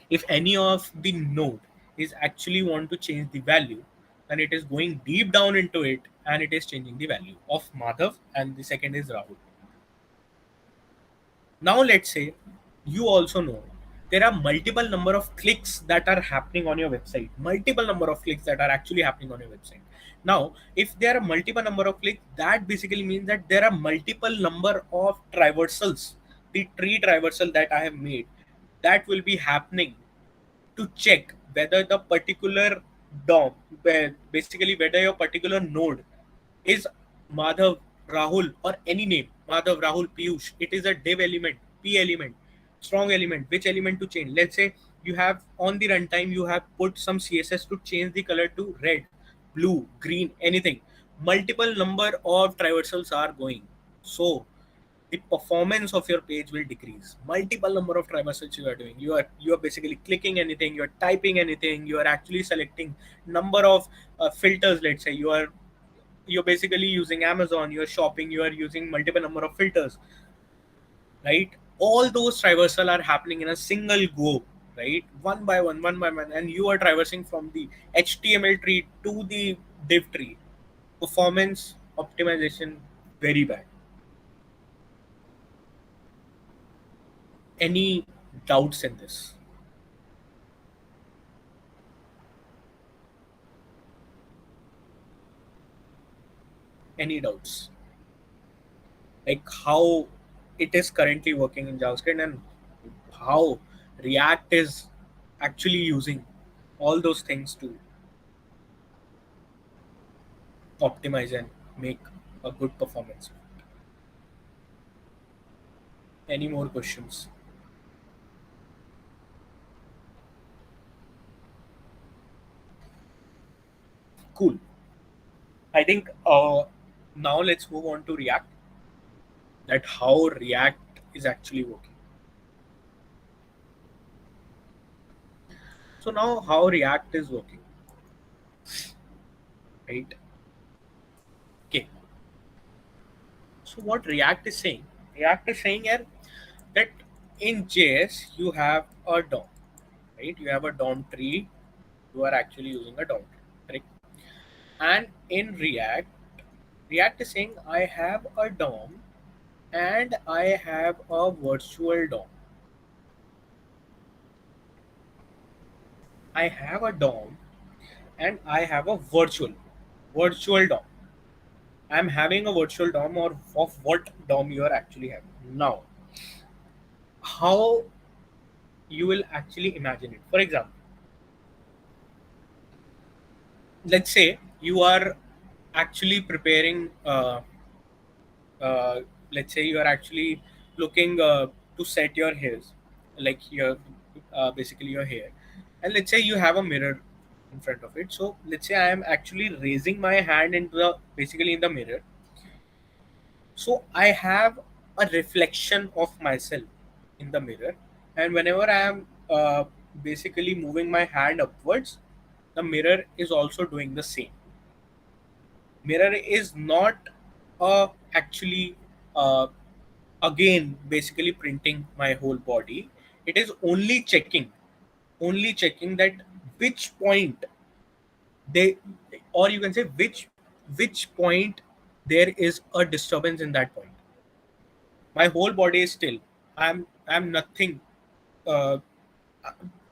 If any of the node is actually want to change the value, then it is going deep down into it and it is changing the value of Madhav, and the second is Rahul. Now let's say you also know there are multiple number of clicks that are happening on your website, multiple number of clicks that are actually happening on your website. Now if there are multiple number of clicks, that basically means that there are multiple number of traversals, the tree traversal that I have made, that will be happening to check whether the particular DOM, basically whether your particular node is Madhav, Rahul, or any name, Madhav, Rahul, Peeyush. It is a div element, p element, strong element, which element to change. Let's say you have on the runtime, you have put some CSS to change the color to red, blue, green, anything. Multiple number of traversals are going. So the performance of your page will decrease. Multiple number of traversals you are doing. You are basically clicking anything, you are typing anything, you are actually selecting number of filters. Let's say you're basically using Amazon, you're shopping, you are using multiple number of filters, right? All those traversal are happening in a single go, right? One by one, and you are traversing from the HTML tree to the div tree. Performance optimization very bad. Any doubts in this? Any doubts? Like how it is currently working in JavaScript and how React is actually using all those things to optimize and make a good performance. Any more questions? Cool. I think now let's move on to React. That how React is actually working. So now how React is working, right? Okay. So what React is saying? React is saying here that in JS you have a DOM, right? You have a DOM tree. You are actually using a DOM tree, correct? And in React, React is saying I have a DOM and I have a virtual DOM. I have a DOM and I have a virtual DOM. I'm having a virtual DOM, or of what DOM you are actually having. Now, how you will actually imagine it. For example, let's say you are actually preparing let's say you are actually looking to set your hairs, like your basically your hair, and let's say you have a mirror in front of it. So let's say I am actually raising my hand into the basically in the mirror, so I have a reflection of myself in the mirror, and whenever I am basically moving my hand upwards, the mirror is also doing the same. Mirror is not actually uh, again basically printing my whole body. It is only checking that which point they, or you can say which point there is a disturbance in that point. My whole body is still. I'm nothing, uh,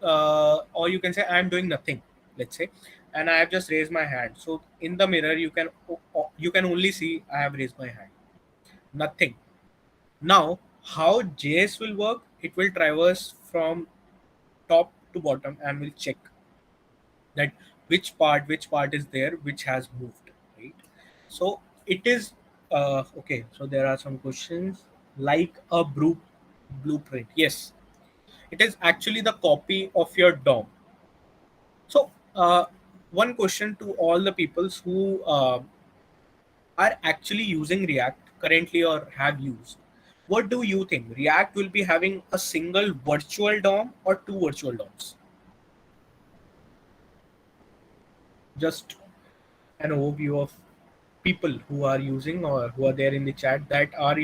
or you can say I'm doing nothing, let's say, and I have just raised my hand. So in the mirror you can only see I have raised my hand, nothing. Now how JS will work, it will traverse from top to bottom and will check that which part is there which has moved, right? So it is okay. So there are some questions like a blueprint. Yes, it is actually the copy of your DOM. So one question to all the peoples who are actually using React currently or have used, what do you think? React will be having a single virtual DOM or two virtual DOMs? Just an overview of people who are using or who are there in the chat that are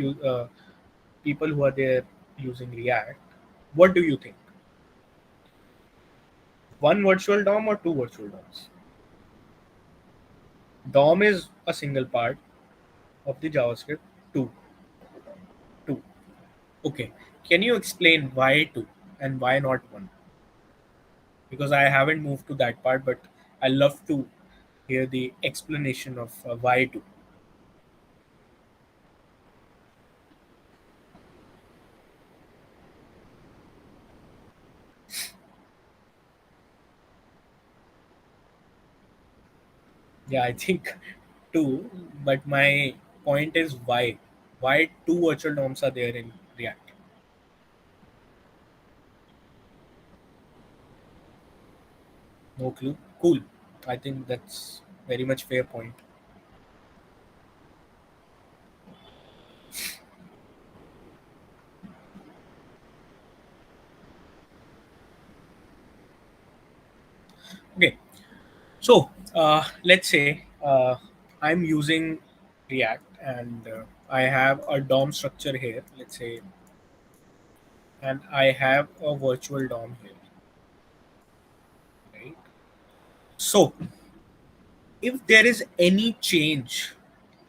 people who are there using React. What do you think? One virtual DOM or two virtual DOMs? DOM is a single part of the JavaScript. Two. Two. Okay. Can you explain why two and why not one? Because I haven't moved to that part, but I love to hear the explanation of why two. Yeah, I think two, but my point is why? Why two virtual DOMs are there in React? No clue. Cool. I think that's very much fair point. Okay, so let's say I'm using React and I have a DOM structure here, let's say, and I have a virtual DOM here, right? So if there is any change,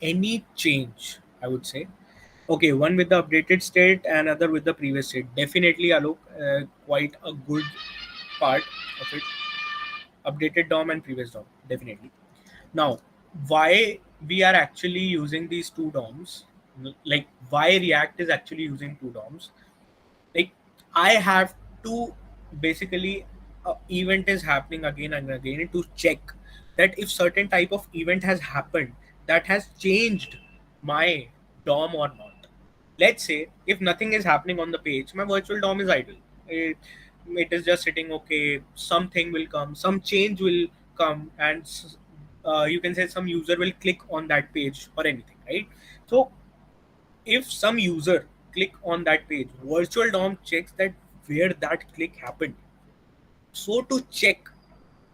I would say, okay, one with the updated state and other with the previous state, definitely Alok, quite a good part of it. Updated DOM and previous DOM, definitely. Now, why we are actually using these two DOMs, like why React is actually using two DOMs, like I have to basically event is happening again and again to check that if certain type of event has happened that has changed my DOM or not. Let's say if nothing is happening on the page, my virtual DOM is idle. It is just sitting. Okay, something will come, some change will come, and you can say some user will click on that page or anything, right? So if some user click on that page, virtual DOM checks that where that click happened. So to check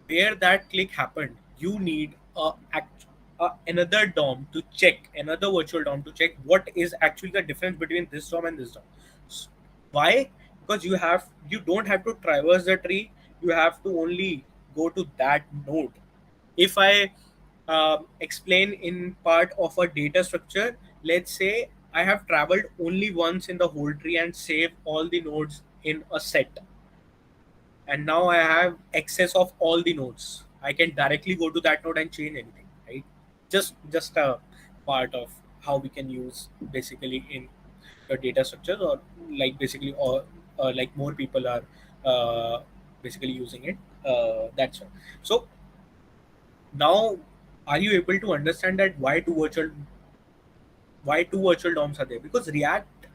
where that click happened, you need another DOM to check, another virtual DOM to check what is actually the difference between this DOM and this DOM. Why? Because you don't have to traverse the tree. You have to only go to that node. If I explain in part of a data structure, let's say I have traveled only once in the whole tree and saved all the nodes in a set, and now I have access of all the nodes. I can directly go to that node and change anything, right? Just a part of how we can use basically in your data structures, or like basically, or like more people are basically using it. That's all. So now, are you able to understand that why two virtual DOMs are there? Because React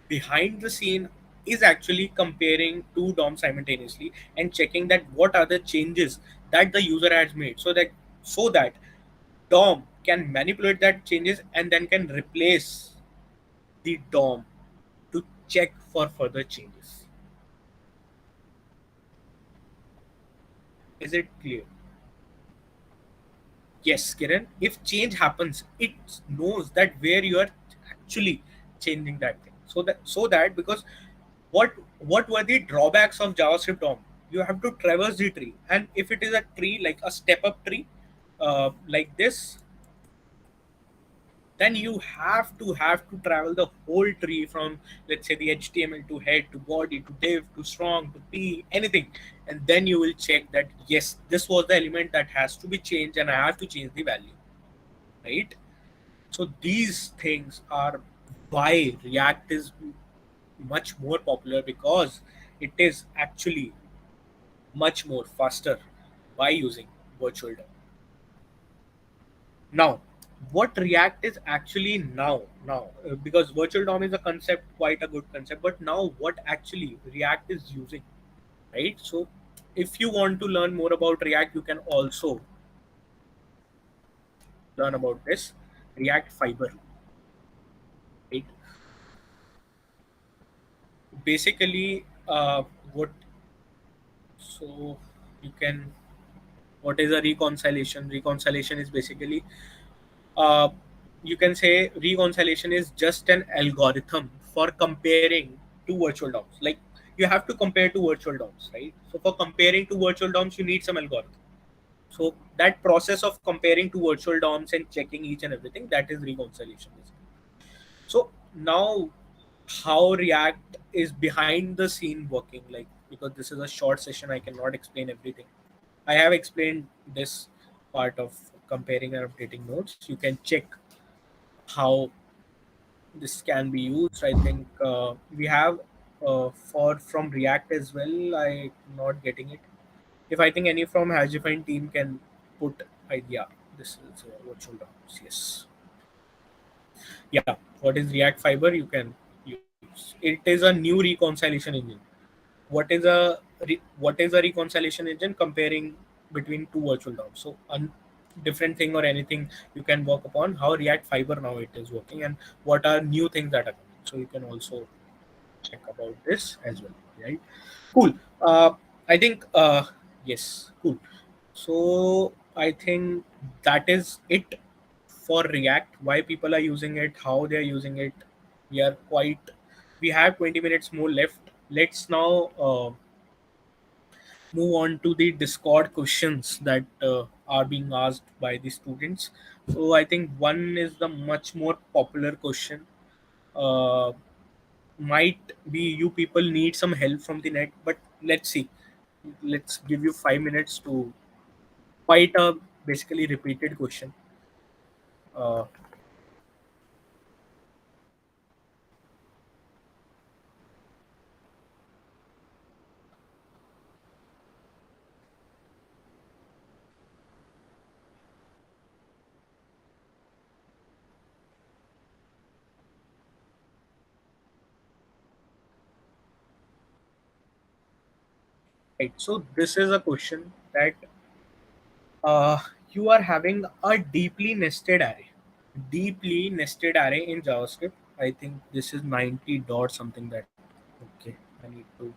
behind the scene is actually comparing two DOMs simultaneously and checking that what are the changes that the user has made, so that DOM can manipulate that changes and then can replace the DOM to check for further changes. Is it clear? Yes, Kiran. If change happens, it knows that where you are actually changing that thing. So that because what were the drawbacks of JavaScript DOM? You have to traverse the tree, and if it is a tree like a step up tree, like this, then you have to travel the whole tree from, let's say, the HTML to head to body to div to strong to p anything, and then you will check that yes, this was the element that has to be changed and I have to change the value, right? So these things are why React is much more popular, because it is actually much more faster by using virtual DOM. Now, what React is actually because virtual DOM is a concept, quite a good concept, but now what actually React is using, right? So if you want to learn more about React, you can also learn about this React Fiber, right? Basically, what so you can what is a reconciliation? Reconciliation is basically, uh, you can say reconciliation is just an algorithm for comparing two virtual DOMs. Like you have to compare to virtual DOMs, right? So for comparing to virtual DOMs, you need some algorithm. So that process of comparing to virtual DOMs and checking each and everything, that is reconciliation. So now, how React is behind the scene working, like, because this is a short session, I cannot explain everything. I have explained this part of comparing and updating nodes. You can check how this can be used. I think we have for from React as well. I'm not getting it. If I think any from HackDefine team can put idea. This is virtual DOMs. Yes. Yeah. What is React Fiber? You can use. It is a new reconciliation engine. What is a reconciliation engine? Comparing between two virtual DOMs. So different thing or anything you can work upon how React Fiber now it is working, and what are new things that are coming. So you can also check about this as well, right? Cool. I think yes, cool. So I think that is it for React. Why people are using it, how they are using it. We are quite. We have 20 minutes more left. Let's now move on to the Discord questions that are being asked by the students. So I think one is the much more popular question. Uh, might be you people need some help from the net, but let's see. Let's give you 5 minutes to quite a basically repeated question. Uh, right. So this is a question that uh, you are having a deeply nested array in JavaScript. I think this is 90 dot something that. Okay, I need to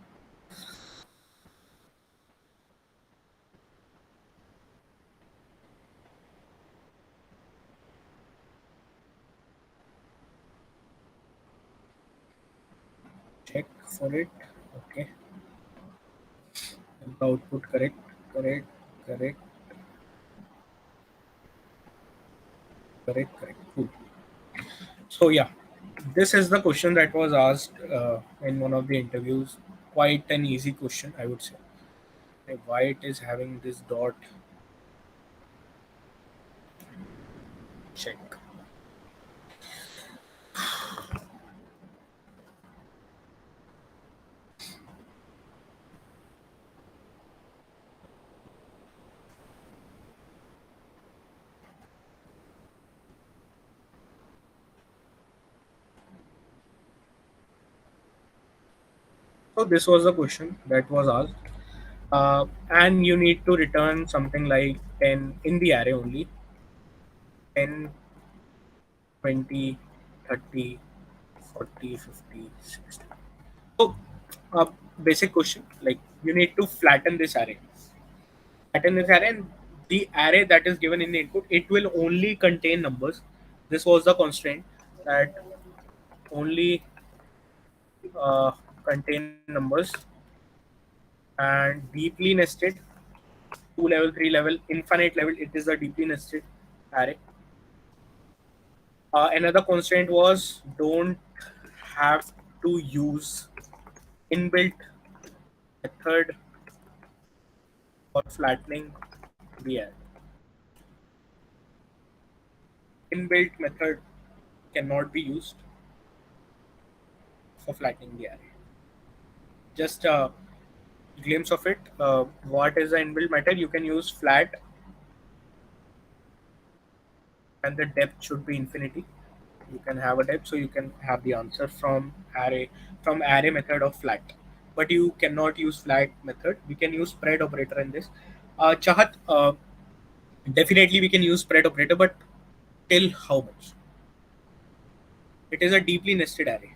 check for it. Okay, the output correct, correct, correct. Cool. So yeah, this is the question that was asked in one of the interviews. Quite an easy question, I would say. Why it is having this dot? Check. So this was the question that was asked, and you need to return something like 10 in the array only. 10, 20, 30, 40, 50, 60. So, uh, basic question, like you need to flatten this array, and the array that is given in the input, it will only contain numbers. This was the constraint, that only contain numbers, and deeply nested, 2 level, 3 level, infinite level. It is a deeply nested array. Another constraint was don't have to use inbuilt method for flattening the array. Inbuilt method cannot be used for flattening the array. Just a glimpse of it. What is the inbuilt method? You can use flat, and the depth should be infinity. You can have a depth, so you can have the answer from array method of flat. But you cannot use flat method. We can use spread operator in this. Chahat, definitely we can use spread operator, but till how much? It is a deeply nested array.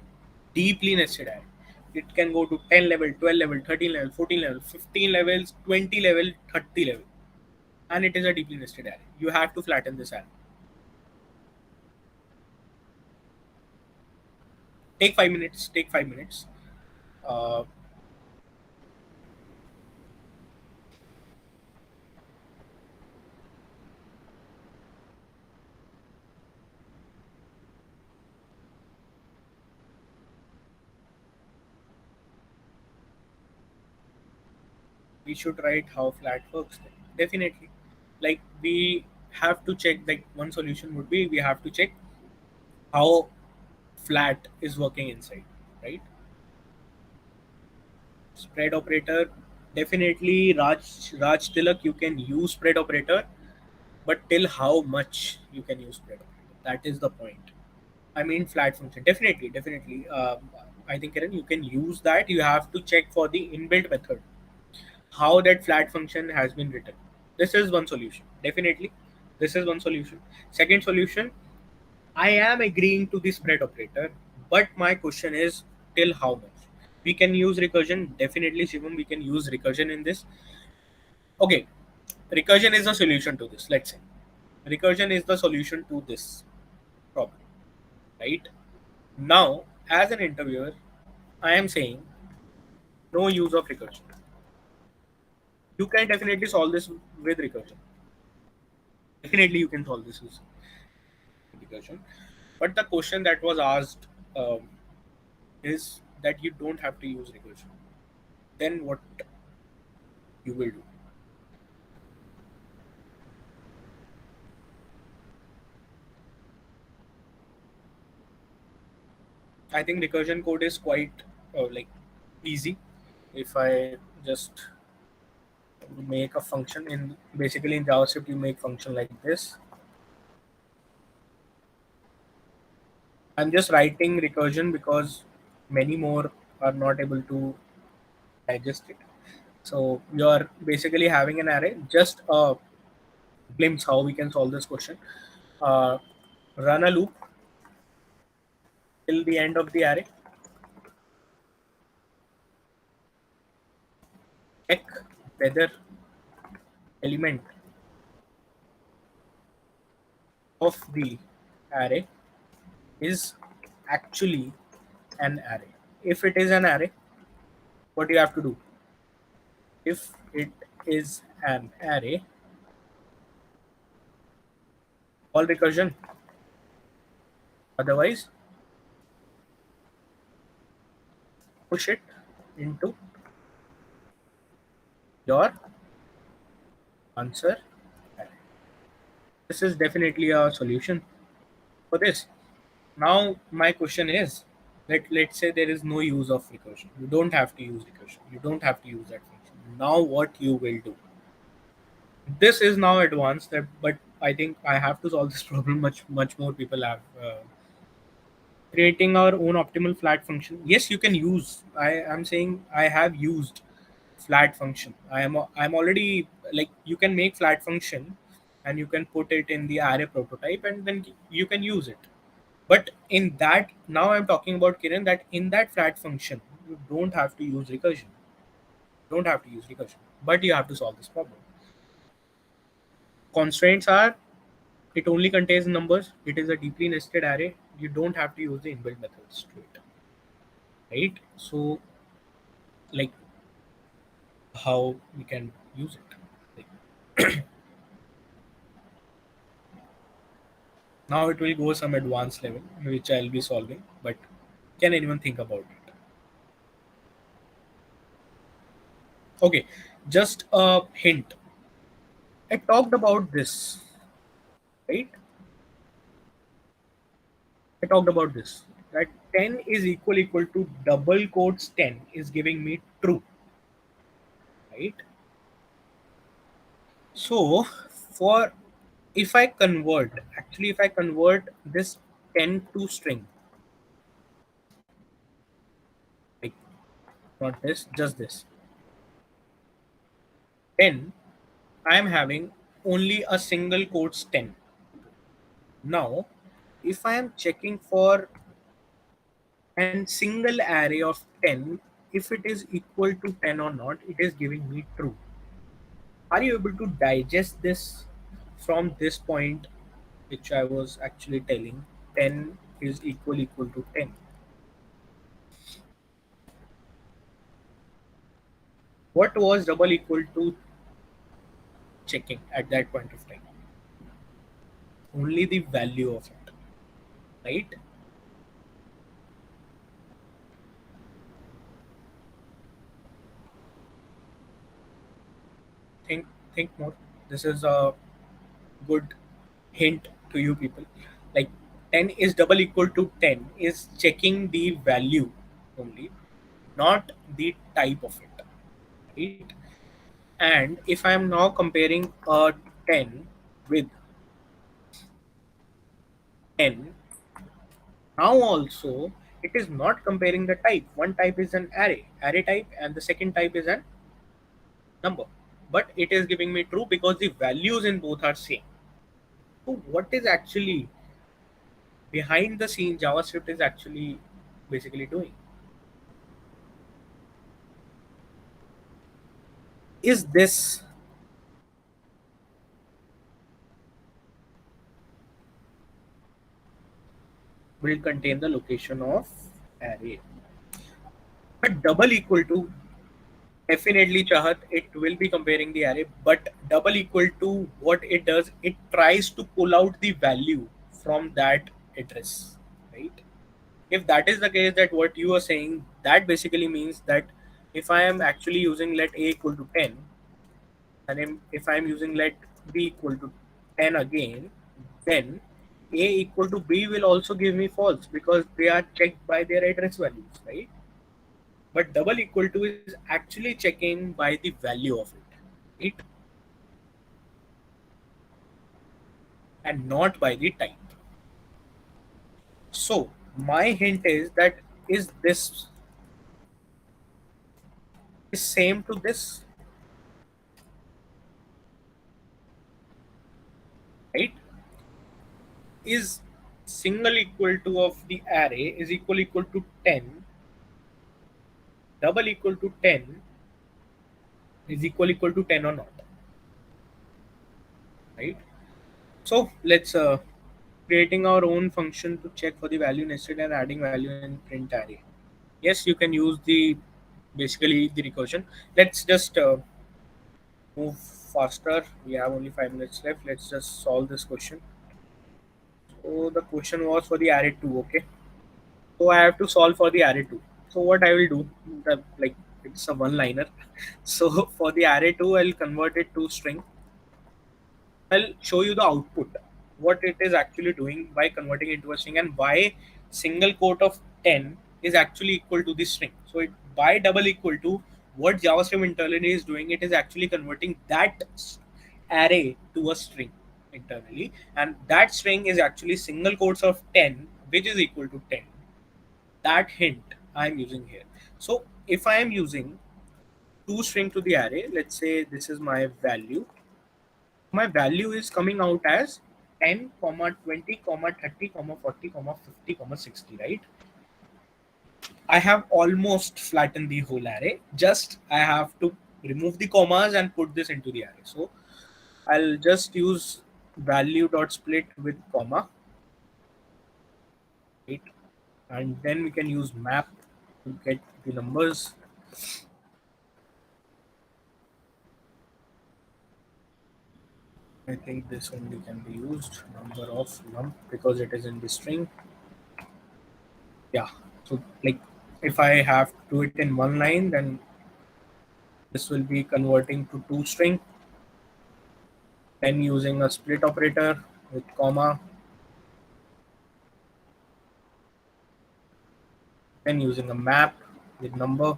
Deeply nested array. It can go to 10 level, 12 level, 13 level, 14 level, 15 levels, 20 level, 30 level. And it is a deeply nested array. You have to flatten this array. Take 5 minutes. Take 5 minutes. Uh, we should write how flat works then. Definitely. Like we have to check, like one solution would be we have to check how flat is working inside, right? Spread operator, definitely Raj Tilak, you can use spread operator, but till how much you can use spread operator? That is the point. I mean flat function. Definitely. I think Kiran, you can use that. You have to check for the inbuilt method how that flat function has been written. This is one solution. Definitely, this is one solution. Second solution, I am agreeing to the spread operator, but my question is till how much? We can use recursion. Definitely, Shivam, we can use recursion in this. Okay, recursion is the solution to this. Let's say recursion is the solution to this problem, right? Now, as an interviewer, I am saying no use of recursion. You can definitely solve this with recursion. Definitely, you can solve this with recursion. But the question that was asked is that you don't have to use recursion. Then what you will do? I think recursion code is quite like easy. If I just make a function in basically in JavaScript, you make function like this. I'm just writing recursion because many more are not able to digest it. So you're basically having an array. Just a glimpse how we can solve this question. Uh, Run a loop till the end of the array. Check whether element of the array is actually an array. If it is an array, what do you have to do? If it is an array, call recursion. Otherwise, push it into your answer array. This is definitely a solution for this. Now, my question is, let's say there is no use of recursion. You don't have to use recursion. You don't have to use that function. Now, what you will do? This is now advanced, but I think I have to solve this problem. Much more people have creating our own optimal flat function. Yes, you can use. I am saying I have used flat function. I'm already like you can make flat function, and you can put it in the array prototype, and then you can use it. But in that, now I'm talking about Kiran, that in that flat function, you don't have to use recursion. Don't have to use recursion, but you have to solve this problem. Constraints are it only contains numbers. It is a deeply nested array. You don't have to use the inbuilt methods to it, right? So, like how we can use it. Like, now it will go some advanced level, which I'll be solving. But can anyone think about it? Okay, just a hint. I talked about this, right? I talked about this. That 10 is equal to double quotes 10 is giving me true, right? So for if I convert, actually if I convert this 10 to string, like not this, just this 10, I am having only a single quotes 10. Now, if I am checking for a single array of 10, if it is equal to 10 or not, it is giving me true. Are you able to digest this from this point, which I was actually telling? 10 is equal to 10. What was double equal to checking at that point of time? Only the value of it, right? think more. This is a good hint to you people. Like 10 is double equal to 10 is checking the value only, not the type of it, right? And if I am now comparing a 10 with 10, now also it is not comparing the type. One type is an array type, and the second type is an number. But it is giving me true because the values in both are same. So what is actually behind the scene JavaScript is actually basically doing? Is this will contain the location of array? But double equal to, definitely Chahat, it will be comparing the array, but double equal to what it does, it tries to pull out the value from that address, right? If that is the case, that what you are saying, that basically means that if I am actually using let a equal to 10, and if I'm using let b equal to 10 again, then a equal to b will also give me false because they are checked by their address values, right? But double equal to is actually checking by the value of it, right? And not by the type. So my hint is that is this is same to this, right? Is single equal to of the array is equal to 10, double equal to 10 is equal to 10 or not, right? So let's creating our own function to check for the value nested and adding value in print array. Yes, you can use the basically the recursion. Let's just move faster. We have only 5 minutes left. Let's just solve this question. So the question was for the array 2, okay? So I have to solve for the array 2. So what I will do, like it's a one-liner. So for the array 2, I'll convert it to string. I'll show you the output, what it is actually doing by converting it into a string, and why single quote of 10 is actually equal to the string. So it by double equal to, what JavaScript internally is doing, it is actually converting that array to a string internally, and that string is actually single quotes of 10, which is equal to 10. That hint I'm using here. So if I am using two string to the array, let's say this is my value. My value is coming out as 10 comma 20 comma 30 comma 40 comma 50 comma 60, right? I have almost flattened the whole array. Just I have to remove the commas and put this into the array. So I'll just use value dot split with comma, right? And then we can use map to get the numbers. I think this only can be used number of num because it is in the string. Yeah, so like if I have to do it in one line, then this will be converting to two string, then using a split operator with comma, then using a map with number,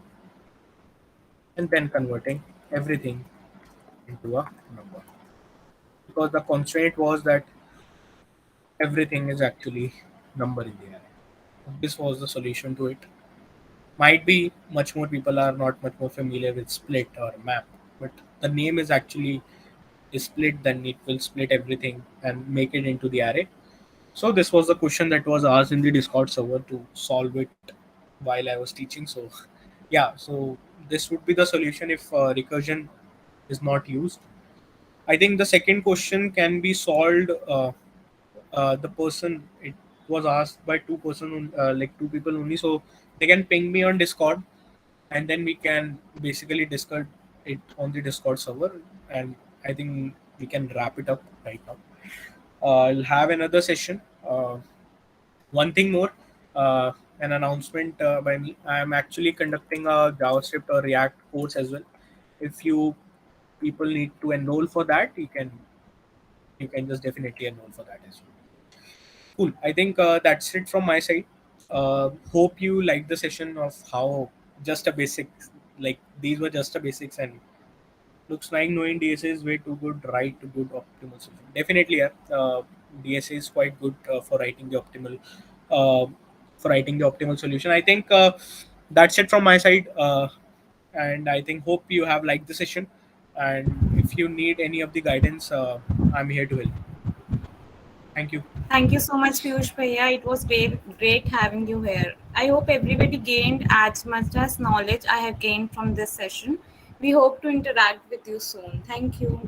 and then converting everything into a number, because the constraint was that everything is actually number in the array. This was the solution to it. Might be much more people are not much more familiar with split or map, but the name is actually is split, then it will split everything and make it into the array. So this was the question that was asked in the Discord server to solve it while I was teaching. So yeah, so this would be the solution if recursion is not used. I think the second question can be solved. The person, it was asked by like two people only, so they can ping me on Discord, and then we can basically discuss it on the Discord server. And I think we can wrap it up right now. I'll have another session. One thing more, an announcement by me. I am actually conducting a JavaScript or React course as well. If you people need to enroll for that, you can just definitely enroll for that as well. Cool. I think that's it from my side. Hope you like the session of how just a basic, like these were just a basics, and looks like knowing DSA is way too good, right to good optimal solution. Definitely, yeah. DSA is quite good uh, for writing the optimal solution. I think that's it from my side, and I think hope you have liked the session. And if you need any of the guidance, I'm here to help. Thank you. Thank you so much, Piyush Bhaiya. It was great having you here. I hope everybody gained as much as knowledge I have gained from this session. We hope to interact with you soon. Thank you.